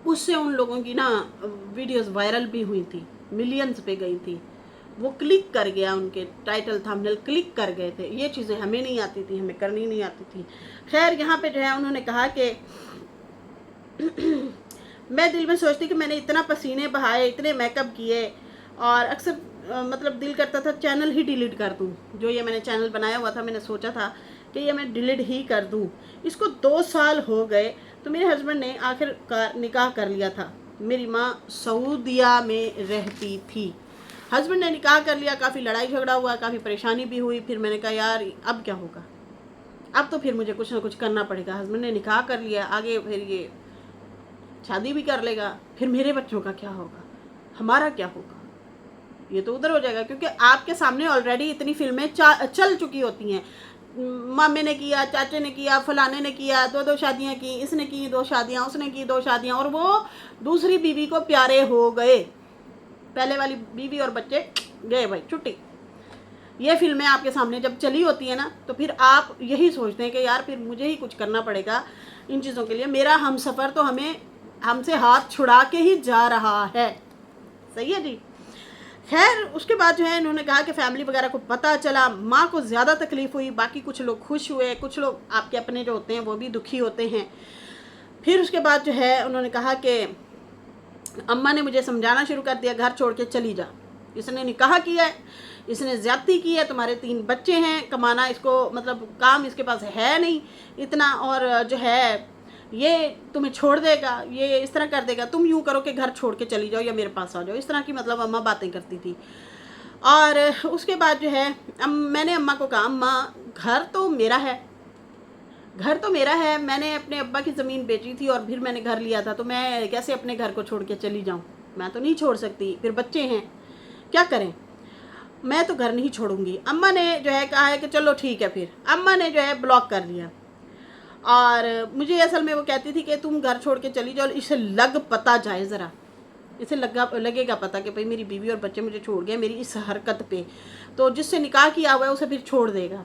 उससे उन लोगों की ना वीडियोस वायरल भी हुई थी, मिलियंस पे गई थी। वो क्लिक कर गया, उनके टाइटल थंबनेल क्लिक कर गए थे। ये चीज़ें हमें नहीं आती थी, हमें करनी नहीं आती थी। खैर यहाँ पे जो है उन्होंने कहा कि मैं दिल में सोचती कि मैंने इतना पसीने बहाए, इतने मेकअप किए, और अक्सर मतलब दिल करता था चैनल ही डिलीट कर दूँ। जो ये मैंने चैनल बनाया हुआ था, मैंने सोचा था कि ये मैं डिलीट ही कर दूँ। इसको 2 साल हो गए तो मेरे हस्बैंड ने आखिरकार निकाह कर लिया था। मेरी माँ सऊदिया में रहती थी, हस्बैंड ने निकाह कर लिया, काफ़ी लड़ाई झगड़ा हुआ, काफ़ी परेशानी भी हुई। फिर मैंने कहा यार अब क्या होगा, अब तो फिर मुझे कुछ ना कुछ करना पड़ेगा। हस्बैंड ने निकाह कर लिया, आगे फिर ये शादी भी कर लेगा, फिर मेरे बच्चों का क्या होगा, हमारा क्या होगा, ये तो उधर हो जाएगा। क्योंकि आपके सामने ऑलरेडी इतनी फिल्में चल चुकी होती हैं। मामे ने किया, चाचे ने किया, फलाने ने किया, 2-2 शादियां की, इसने की 2 शादियां, उसने की 2 शादियां, और वो दूसरी बीवी को प्यारे हो गए। पहले वाली बीवी और बच्चे गए भाई छुट्टी। ये फिल्में आपके सामने जब चली होती है ना, तो फिर आप यही सोचते हैं कि यार फिर मुझे ही कुछ करना पड़ेगा इन चीज़ों के लिए। मेरा हम सफ़र तो हमसे हाथ छुड़ा के ही जा रहा है। सही है जी। खैर उसके बाद जो है इन्होंने कहा कि फैमिली वगैरह को पता चला, माँ को ज़्यादा तकलीफ़ हुई, बाकी कुछ लोग खुश हुए, कुछ लोग आपके अपने जो होते हैं वो भी दुखी होते हैं। फिर उसके बाद जो है उन्होंने कहा कि अम्मा ने मुझे समझाना शुरू कर दिया, घर छोड़ के चली जा, इसने निकाह किया है, इसने ज़्यादती की है, तुम्हारे 3 बच्चे हैं, कमाना इसको मतलब काम इसके पास है नहीं इतना, और जो है ये तुम्हें छोड़ देगा, ये इस तरह कर देगा, तुम यूँ करो कि घर छोड़ के चली जाओ या मेरे पास आ जाओ। इस तरह की मतलब अम्मा बातें करती थी। और उसके बाद जो है मैंने अम्मा को कहा अम्मा घर तो मेरा है, घर तो मेरा है, मैंने अपने अब्बा की ज़मीन बेची थी और फिर मैंने घर लिया था, तो मैं कैसे अपने घर को छोड़ के चली जाऊँ, मैं तो नहीं छोड़ सकती, फिर बच्चे हैं क्या करें, मैं तो घर नहीं छोड़ूंगी। अम्मा ने जो है कहा है कि चलो ठीक है। फिर अम्मा ने जो है ब्लॉक कर लिया। और मुझे असल में वो कहती थी कि तुम घर छोड़ के चली जाओ, इसे लग पता जाए ज़रा, इसे लगेगा पता कि भाई मेरी बीवी और बच्चे मुझे छोड़ गए मेरी इस हरकत पे, तो जिससे निकाह किया हुआ है उसे फिर छोड़ देगा।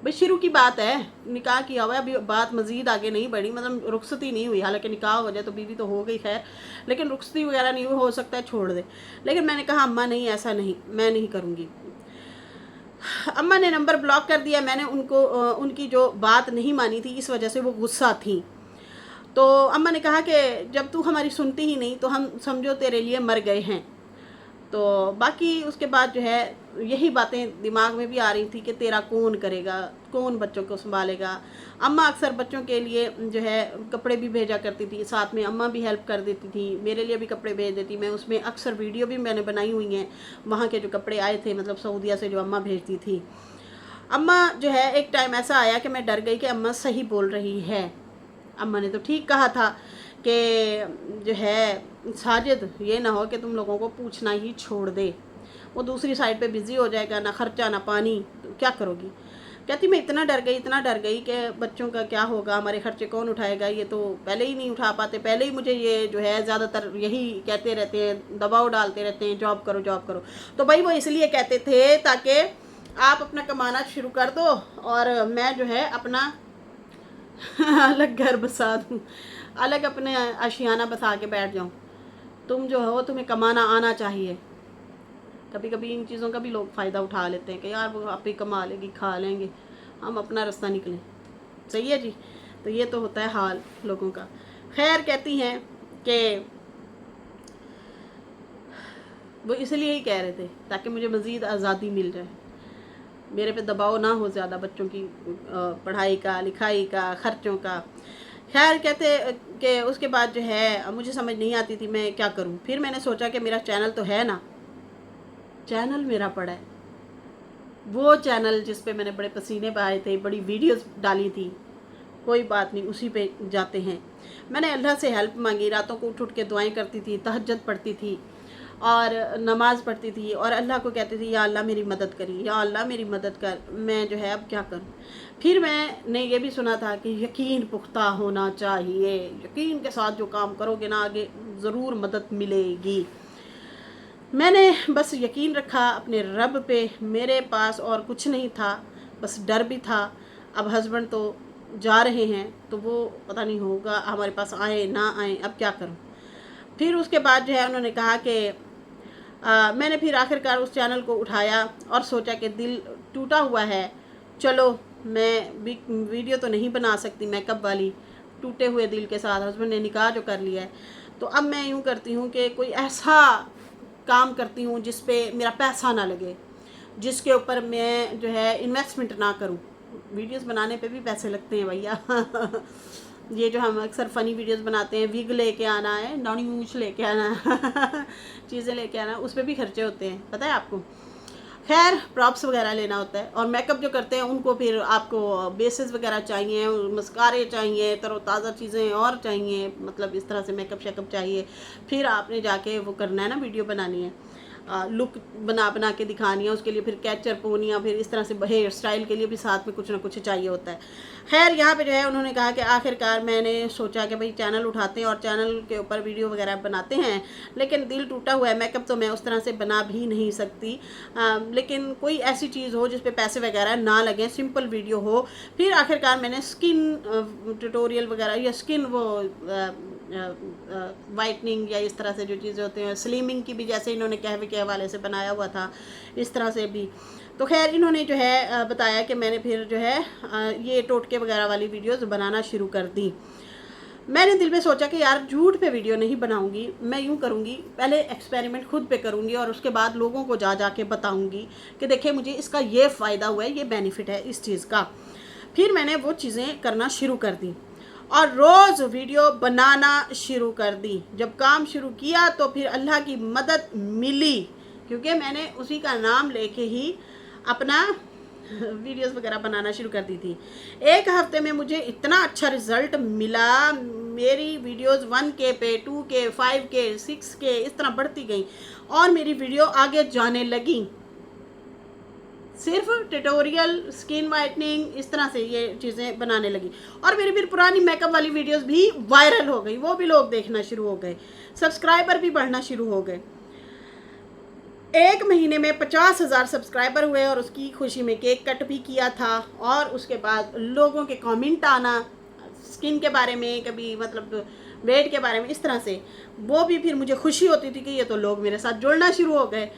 भाई शुरू की बात है, निकाह किया हुआ है, अभी बात मज़ीद आगे नहीं बढ़ी, मतलब रुखसती नहीं हुई। हालांकि निकाह हो जाए तो बीवी तो हो गई खैर, लेकिन रुखसती वगैरह नहीं हुई, हो सकता है छोड़ दे। लेकिन मैंने कहा अम्मा नहीं, ऐसा नहीं, मैं नहीं करूँगी। अम्मा ने नंबर ब्लॉक कर दिया। मैंने उनकी जो बात नहीं मानी थी, इस वजह से वो गुस्सा थी। तो अम्मा ने कहा कि जब तू हमारी सुनती ही नहीं तो हम समझो तेरे लिए मर गए हैं। तो बाकी उसके बाद जो है यही बातें दिमाग में भी आ रही थी कि तेरा कौन करेगा, कौन बच्चों को संभालेगा। अम्मा अक्सर बच्चों के लिए जो है कपड़े भी भेजा करती थी, साथ में अम्मा भी हेल्प कर देती थी, मेरे लिए भी कपड़े भेज देती। मैं उसमें अक्सर वीडियो भी मैंने बनाई हुई हैं, वहाँ के जो कपड़े आए थे, मतलब सऊदीया से जो अम्मा भेजती थी। अम्मा जो है एक टाइम ऐसा आया कि मैं डर गई कि अम्मा सही बोल रही है। अम्मा ने तो ठीक कहा था कि जो है साजिद ये ना हो कि तुम लोगों को पूछना ही छोड़ दे, वो दूसरी साइड पे बिज़ी हो जाएगा, ना खर्चा ना पानी, तो क्या करोगी। कहती मैं इतना डर गई कि बच्चों का क्या होगा, हमारे खर्चे कौन उठाएगा, ये तो पहले ही नहीं उठा पाते, पहले ही मुझे ये जो है ज़्यादातर यही कहते रहते हैं, दबाव डालते रहते हैं, जॉब करो जॉब करो। तो भाई वो इसलिए कहते थे ताकि आप अपना कमाना शुरू कर दो और मैं जो है अपना अलग घर बसा दूँ, अलग अपने आशियाना बसा के बैठ जाऊँ। तुम जो हो तुम्हें कमाना आना चाहिए। कभी कभी इन चीज़ों का भी लोग फ़ायदा उठा लेते हैं कि यार वो आप ही कमा लेगी, खा लेंगे, हम अपना रास्ता निकलें। सही है जी। तो ये तो होता है हाल लोगों का। खैर कहती हैं कि वो इसलिए ही कह रहे थे ताकि मुझे मज़ीद आज़ादी मिल जाए, मेरे पे दबाव ना हो ज़्यादा बच्चों की पढ़ाई का, लिखाई का, ख़र्चों का। खैर कहते कि उसके बाद जो है मुझे समझ नहीं आती थी मैं क्या करूं। फिर मैंने सोचा कि मेरा चैनल तो है ना, चैनल मेरा पड़ा है, वो चैनल जिस पे मैंने बड़े पसीने बहाए थे, बड़ी वीडियोस डाली थी, कोई बात नहीं उसी पे जाते हैं। मैंने अल्लाह से हेल्प मांगी, रातों को उठ उठ के दुआएं करती थी, तहज्जुद पढ़ती थी और नमाज़ पढ़ती थी और अल्लाह को कहती थी या अल्लाह मेरी मदद करी, या अल्लाह मेरी मदद कर, मैं जो है अब क्या करूं। फिर मैंने ये भी सुना था कि यकीन पुख्ता होना चाहिए, यकीन के साथ जो काम करोगे ना आगे ज़रूर मदद मिलेगी। मैंने बस यकीन रखा अपने रब पे, मेरे पास और कुछ नहीं था, बस डर भी था। अब हस्बैंड तो जा रहे हैं तो वो पता नहीं होगा हमारे पास आए ना आए, अब क्या करूं। फिर उसके बाद जो है उन्होंने कहा कि मैंने फिर आखिरकार उस चैनल को उठाया और सोचा कि दिल टूटा हुआ है, चलो मैं वीडियो तो नहीं बना सकती मैं कब वाली, टूटे हुए दिल के साथ हस्बैंड ने निकाह जो कर लिया है, तो अब मैं यूँ करती हूँ कि कोई ऐसा काम करती हूँ जिस पे मेरा पैसा ना लगे, जिसके ऊपर मैं जो है इन्वेस्टमेंट ना करूँ। वीडियोस बनाने पे भी पैसे लगते हैं भैया। ये जो हम अक्सर फ़नी वीडियोस बनाते हैं, विग लेके आना है, नॉनी मूछ लेके आना है, चीज़ें लेके आना, उस पर भी खर्चे होते हैं, पता है आपको। खैर प्रॉप्स वगैरह लेना होता है, और मेकअप जो करते हैं उनको फिर आपको बेसेस वगैरह चाहिए, मस्कारे चाहिए, तरोताज़ा चीज़ें और चाहिए, मतलब इस तरह से मेकअप शेकअप चाहिए। फिर आपने जाके वो करना है ना, वीडियो बनानी है, लुक बना के दिखानी है, उसके लिए फिर कैचर पोनिया, फिर इस तरह से हेयर स्टाइल के लिए भी साथ में कुछ ना कुछ चाहिए होता है। खैर यहाँ पे जो है उन्होंने कहा कि आखिरकार मैंने सोचा कि भाई चैनल उठाते हैं और चैनल के ऊपर वीडियो वगैरह बनाते हैं, लेकिन दिल टूटा हुआ है, मेकअप तो मैं उस तरह से बना भी नहीं सकती, लेकिन कोई ऐसी चीज़ हो जिस पे पैसे वगैरह ना लगें, सिंपल वीडियो हो। फिर आखिरकार मैंने स्किन ट्यूटोरियल वगैरह या स्किन वो वाइटनिंग या इस तरह से जो चीज़ें होती हैं, स्लिमिंग की भी जैसे इन्होंने कहवे के हवाले से बनाया हुआ था, इस तरह से भी। तो खैर इन्होंने जो है बताया कि मैंने फिर जो है ये टोटके वगैरह वाली वीडियोस बनाना शुरू कर दी। मैंने दिल में सोचा कि यार झूठ पे वीडियो नहीं बनाऊंगी, मैं यूँ करूँगी, पहले एक्सपेरिमेंट खुद पे करूँगी और उसके बाद लोगों को जा के बताऊँगी कि देखिए मुझे इसका ये फ़ायदा हुआ है, ये बेनिफिट है इस चीज़ का। फिर मैंने वो चीज़ें करना शुरू कर दी और रोज़ वीडियो बनाना शुरू कर दी। जब काम शुरू किया तो फिर अल्लाह की मदद मिली, क्योंकि मैंने उसी का नाम लेके ही अपना वीडियोस वगैरह बनाना शुरू कर दी थी। एक हफ्ते में मुझे इतना अच्छा रिज़ल्ट मिला, मेरी वीडियोस 1K पे, 2K, 5K, 6K इस तरह बढ़ती गई और मेरी वीडियो आगे जाने लगी। सिर्फ ट्यूटोरियल, स्किन वाइटनिंग, इस तरह से ये चीज़ें बनाने लगी और मेरी फिर पुरानी मेकअप वाली वीडियोस भी वायरल हो गई, वो भी लोग देखना शुरू हो गए, सब्सक्राइबर भी बढ़ना शुरू हो गए। 1 महीने में 50,000 सब्सक्राइबर हुए और उसकी खुशी में केक कट भी किया था। और उसके बाद लोगों के कमेंट आना स्किन के बारे में, कभी मतलब वेट के बारे में, इस तरह से, वो भी फिर मुझे खुशी होती थी कि ये तो लोग मेरे साथ जुड़ना शुरू हो गए।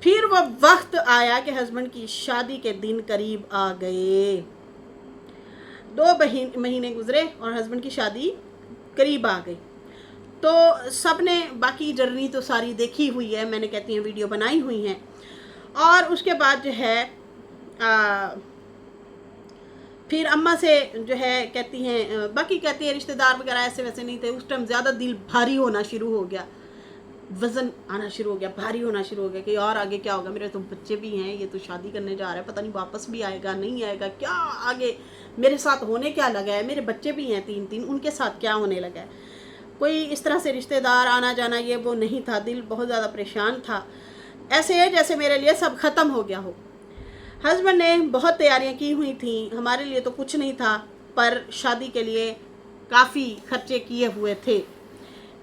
फिर वो वक्त आया कि हस्बैंड की शादी के दिन करीब आ गए। 2 महीने गुजरे और हस्बैंड की शादी करीब आ गई। तो सबने बाकी जर्नी तो सारी देखी हुई है, मैंने कहती हैं वीडियो बनाई हुई हैं। और उसके बाद जो है फिर अम्मा से जो है कहती हैं, बाकी कहती हैं रिश्तेदार वगैरह ऐसे वैसे नहीं थे उस टाइम, ज़्यादा दिल भारी होना शुरू हो गया, वज़न आना शुरू हो गया, भारी होना शुरू हो गया कि यार आगे क्या होगा, मेरे तो बच्चे भी हैं, ये तो शादी करने जा रहा है, पता नहीं वापस भी आएगा नहीं आएगा, क्या आगे मेरे साथ होने क्या लगा है, मेरे बच्चे भी हैं 3-3, उनके साथ क्या होने लगा है। कोई इस तरह से रिश्तेदार आना जाना ये वो नहीं था, दिल बहुत ज़्यादा परेशान था, ऐसे है जैसे मेरे लिए सब ख़त्म हो गया हो। हस्बैंड ने बहुत तैयारियां की हुई थी, हमारे लिए तो कुछ नहीं था, पर शादी के लिए काफ़ी खर्चे किए हुए थे।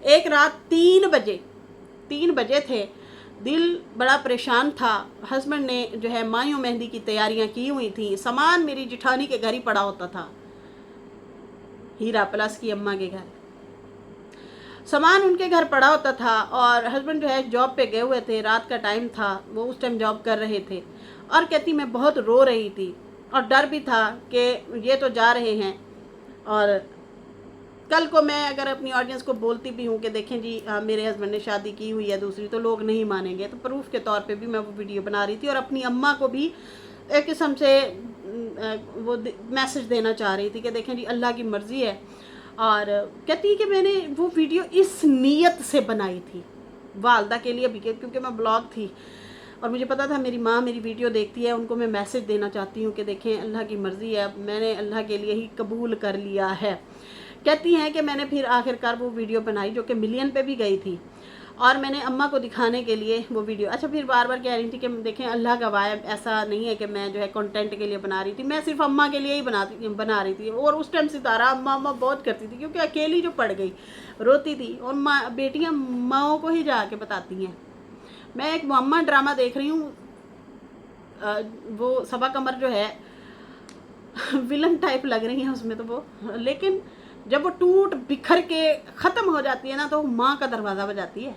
एक रात 3 बजे थे, दिल बड़ा परेशान था। हस्बैंड ने जो है मायूं मेहंदी की तैयारियां की हुई थी, सामान मेरी जिठानी के घर ही पड़ा होता था, हीरा प्लस की अम्मा के घर सामान उनके घर पड़ा होता था। और हस्बैंड जो है जॉब पे गए हुए थे, रात का टाइम था, वो उस टाइम जॉब कर रहे थे। और कहती मैं बहुत रो रही थी और डर भी था कि ये तो जा रहे हैं, और कल को मैं अगर अपनी ऑडियंस को बोलती भी हूँ कि देखें जी मेरे हस्बैंड ने शादी की हुई है दूसरी, तो लोग नहीं मानेंगे। तो प्रूफ के तौर पे भी मैं वो वीडियो बना रही थी और अपनी अम्मा को भी एक किस्म से वो मैसेज देना चाह रही थी कि देखें जी अल्लाह की मर्ज़ी है। और कहती है कि मैंने वो वीडियो इस नीयत से बनाई थी वालदा के लिए भी, क्योंकि मैं ब्लॉग थी और मुझे पता था मेरी माँ मेरी वीडियो देखती है, उनको मैं मैसेज देना चाहती हूँ कि देखें अल्लाह की मर्ज़ी है, मैंने अल्लाह के लिए ही कबूल कर लिया है। कहती हैं कि मैंने फिर आखिरकार वो वीडियो बनाई जो कि मिलियन पे भी गई थी, और मैंने अम्मा को दिखाने के लिए वो वीडियो, अच्छा फिर बार बार कह रही थी कि देखें अल्लाह का वायब, ऐसा नहीं है कि मैं जो है कंटेंट के लिए बना रही थी, मैं सिर्फ अम्मा के लिए ही बना रही थी। और उस टाइम सितारा अम्मा अम्मा बहुत करती थी, क्योंकि अकेली जो पड़ गई रोती थी, और बेटियाँ माओं को ही जाके बताती हैं। मैं एक मुअम्मा ड्रामा देख रही हूँ, वो सबा कमर जो है विलन टाइप लग रही है उसमें तो वो, लेकिन जब वो टूट बिखर के ख़त्म हो जाती है ना, तो माँ का दरवाज़ा बजाती है,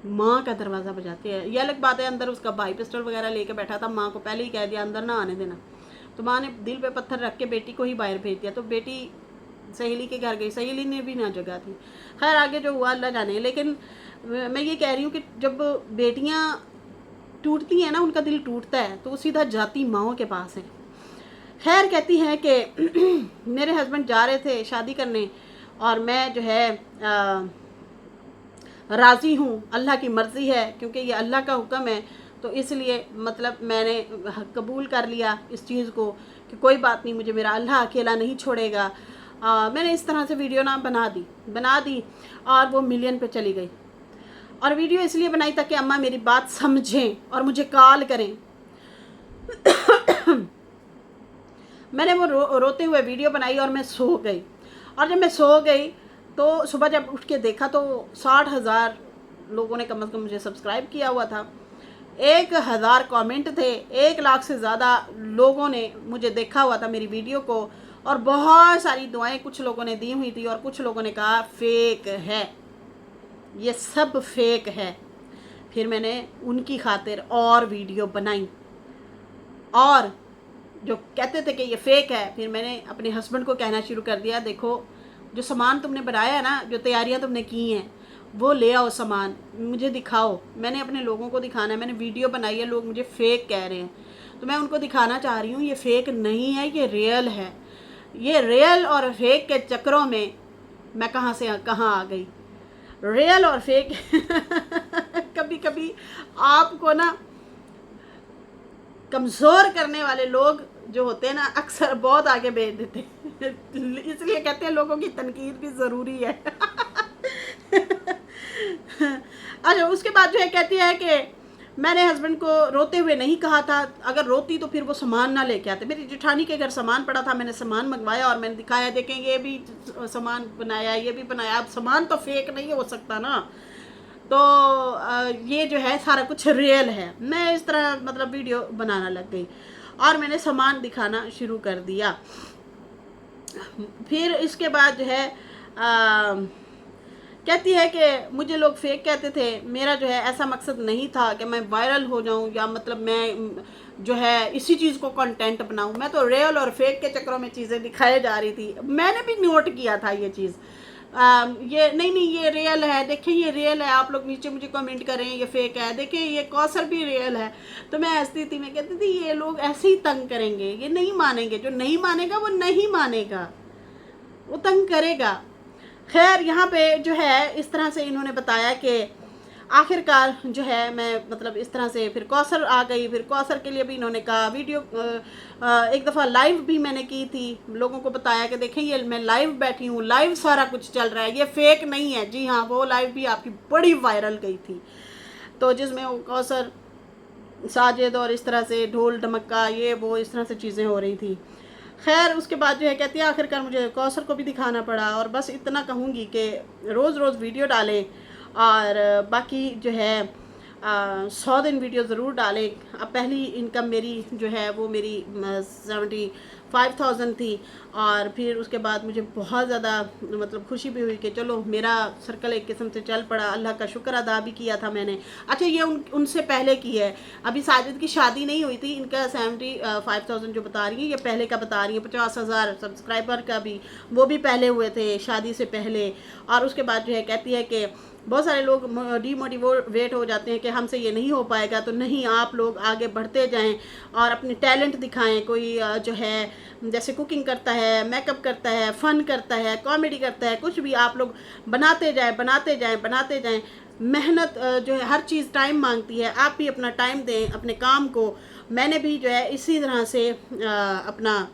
माँ का दरवाज़ा बजाती है। ये अलग बात है अंदर उसका भाई पिस्टल वगैरह लेके बैठा था, माँ को पहले ही कह दिया अंदर ना आने देना, तो माँ ने दिल पे पत्थर रख के बेटी को ही बाहर भेज दिया। तो बेटी सहेली के घर गई, सहेली ने भी ना जगह थी। खैर आगे जो हुआ अल्लाह जाने। लेकिन मैं ये कह रही हूँ कि जब बेटियाँ टूटती हैं ना, उनका दिल टूटता है, तो वो सीधा जाती माओं के पास है। खैर कहती हैं कि मेरे हस्बैंड जा रहे थे शादी करने और मैं जो है राज़ी हूँ, अल्लाह की मर्ज़ी है, क्योंकि ये अल्लाह का हुक्म है, तो इसलिए मतलब मैंने कबूल कर लिया इस चीज़ को कि कोई बात नहीं, मुझे मेरा अल्लाह अकेला नहीं छोड़ेगा। मैंने इस तरह से वीडियो ना बना दी और वो मिलियन पे चली गई। और वीडियो इसलिए बनाई ताकि अम्मा मेरी बात समझें और मुझे कॉल करें। मैंने वो रोते हुए वीडियो बनाई और मैं सो गई। और जब मैं सो गई तो सुबह जब उठ के देखा तो 60,000 लोगों ने कम से कम मुझे सब्सक्राइब किया हुआ था, 1,000 कमेंट थे, 1 लाख से ज़्यादा लोगों ने मुझे देखा हुआ था मेरी वीडियो को, और बहुत सारी दुआएं कुछ लोगों ने दी हुई थी और कुछ लोगों ने कहा फेक है, ये सब फेक है। फिर मैंने उनकी खातिर और वीडियो बनाई और जो कहते थे कि ये फेक है, फिर मैंने अपने हस्बैंड को कहना शुरू कर दिया, देखो जो सामान तुमने बनाया है ना, जो तैयारियां तुमने की हैं, वो ले आओ सामान, मुझे दिखाओ। मैंने अपने लोगों को दिखाना है, मैंने वीडियो बनाई है, लोग मुझे फेक कह रहे हैं, तो मैं उनको दिखाना चाह रही हूँ ये फेक नहीं है, ये रियल है। ये रियल और फेक के चक्करों में मैं कहाँ से कहाँ आ गई। रियल और फेक कभी कभी आपको ना कमज़ोर करने वाले लोग जो होते हैं ना, अक्सर बहुत आगे भेज देते हैं। इसलिए कहते हैं लोगों की तनकीद भी ज़रूरी है। अच्छा, उसके बाद जो है कहती है कि मैंने हस्बैंड को रोते हुए नहीं कहा था, अगर रोती तो फिर वो सामान ना लेके आते। मेरी जेठानी के घर सामान पड़ा था, मैंने सामान मंगवाया और मैंने दिखाया, देखें ये भी सामान बनाया, ये भी बनाया। अब सामान तो फेक नहीं हो सकता ना, तो ये जो है सारा कुछ रियल है। मैं इस तरह मतलब वीडियो बनाना लग गई और मैंने सामान दिखाना शुरू कर दिया। फिर इसके बाद जो है कहती है कि मुझे लोग फेक कहते थे, मेरा जो है ऐसा मकसद नहीं था कि मैं वायरल हो जाऊं या मतलब मैं जो है इसी चीज़ को कंटेंट बनाऊं। मैं तो रियल और फेक के चक्करों में चीज़ें दिखाई जा रही थी। मैंने भी नोट किया था ये चीज़, ये नहीं ये रियल है, देखिए ये रियल है, आप लोग नीचे मुझे कमेंट करें ये फेक है, देखिए ये कौसर भी रियल है। तो मैं हंसती थी, मैं कहती थी ये लोग ऐसे ही तंग करेंगे, ये नहीं मानेंगे, जो नहीं मानेगा वो नहीं मानेगा, वो तंग करेगा। खैर यहाँ पे जो है इस तरह से इन्होंने बताया कि आखिरकार जो है मैं मतलब इस तरह से फिर कौसर आ गई। फिर कौसर के लिए भी इन्होंने कहा वीडियो, एक दफ़ा लाइव भी मैंने की थी, लोगों को बताया कि देखें ये मैं लाइव बैठी हूँ, लाइव सारा कुछ चल रहा है, ये फेक नहीं है। जी हाँ, वो लाइव भी आपकी बड़ी वायरल गई थी, तो जिसमें वो कौसर साजिद और इस तरह से ढोल ढमक्का ये वो इस तरह से चीज़ें हो रही थी। खैर उसके बाद जो है कहती है आखिरकार मुझे कौसर को भी दिखाना पड़ा। और बस इतना कहूँगी कि रोज़ रोज़ वीडियो डालें और बाकी जो है 100 दिन वीडियो ज़रूर डालें। अब पहली इनकम मेरी जो है वो मेरी 75,000 थी और फिर उसके बाद मुझे बहुत ज़्यादा मतलब खुशी भी हुई कि चलो मेरा सर्कल एक किस्म से चल पड़ा, अल्लाह का शुक्र अदा भी किया था मैंने। अच्छा ये उनसे पहले की है, अभी साजिद की शादी नहीं हुई थी, इनका 75,000 जो बता रही है ये पहले का बता रही है। 50,000 सब्सक्राइबर का भी वो भी पहले हुए थे शादी से पहले। और उसके बाद जो है कहती है कि बहुत सारे लोग डीमोटिवेट हो जाते हैं कि हमसे ये नहीं हो पाएगा, तो नहीं, आप लोग आगे बढ़ते जाएं और अपने टैलेंट दिखाएं। कोई जो है जैसे कुकिंग करता है, मेकअप करता है, फ़न करता है, कॉमेडी करता है, कुछ भी आप लोग बनाते जाएं। मेहनत जो है हर चीज़ टाइम मांगती है, आप भी अपना टाइम दें अपने काम को। मैंने भी जो है इसी तरह से अपना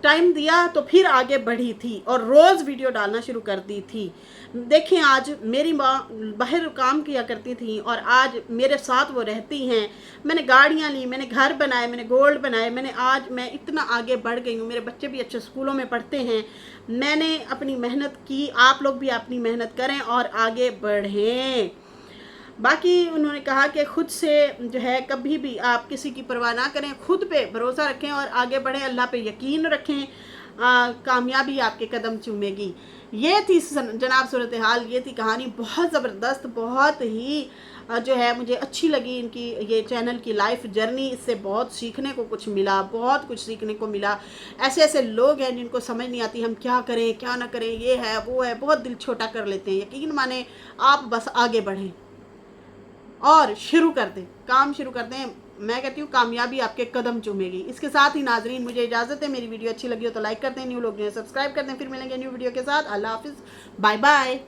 टाइम दिया तो फिर आगे बढ़ी थी और रोज़ वीडियो डालना शुरू कर दी थी। देखें आज मेरी माँ बाहर काम किया करती थी और आज मेरे साथ वो रहती हैं। मैंने गाड़ियाँ ली, मैंने घर बनाए, मैंने गोल्ड बनाए, आज मैं इतना आगे बढ़ गई हूँ। मेरे बच्चे भी अच्छे स्कूलों में पढ़ते हैं। मैंने अपनी मेहनत की, आप लोग भी अपनी मेहनत करें और आगे बढ़ें। बाकी उन्होंने कहा कि खुद से जो है कभी भी आप किसी की परवाह ना करें, खुद पे भरोसा रखें और आगे बढ़ें, अल्लाह पे यकीन रखें, कामयाबी आपके कदम चूमेगी। ये थी जनाब सूरत हाल, ये थी कहानी। बहुत ज़बरदस्त, बहुत ही जो है मुझे अच्छी लगी इनकी ये चैनल की लाइफ जर्नी। इससे बहुत सीखने को कुछ मिला, बहुत कुछ सीखने को मिला। ऐसे ऐसे लोग हैं जिनको समझ नहीं आती हम क्या करें क्या ना करें, ये है वो है, बहुत दिल छोटा कर लेते हैं। यकीन माने आप बस आगे बढ़ें और शुरू कर दें, काम शुरू कर दें। मैं कहती हूँ कामयाबी आपके कदम चूमेगी। इसके साथ ही नाजरीन मुझे इजाज़त है। मेरी वीडियो अच्छी लगी हो तो लाइक कर दें, न्यू लोग जो है सब्सक्राइब कर दें। फिर मिलेंगे न्यू वीडियो के साथ। अल्लाह हाफिज़, बाय बाय।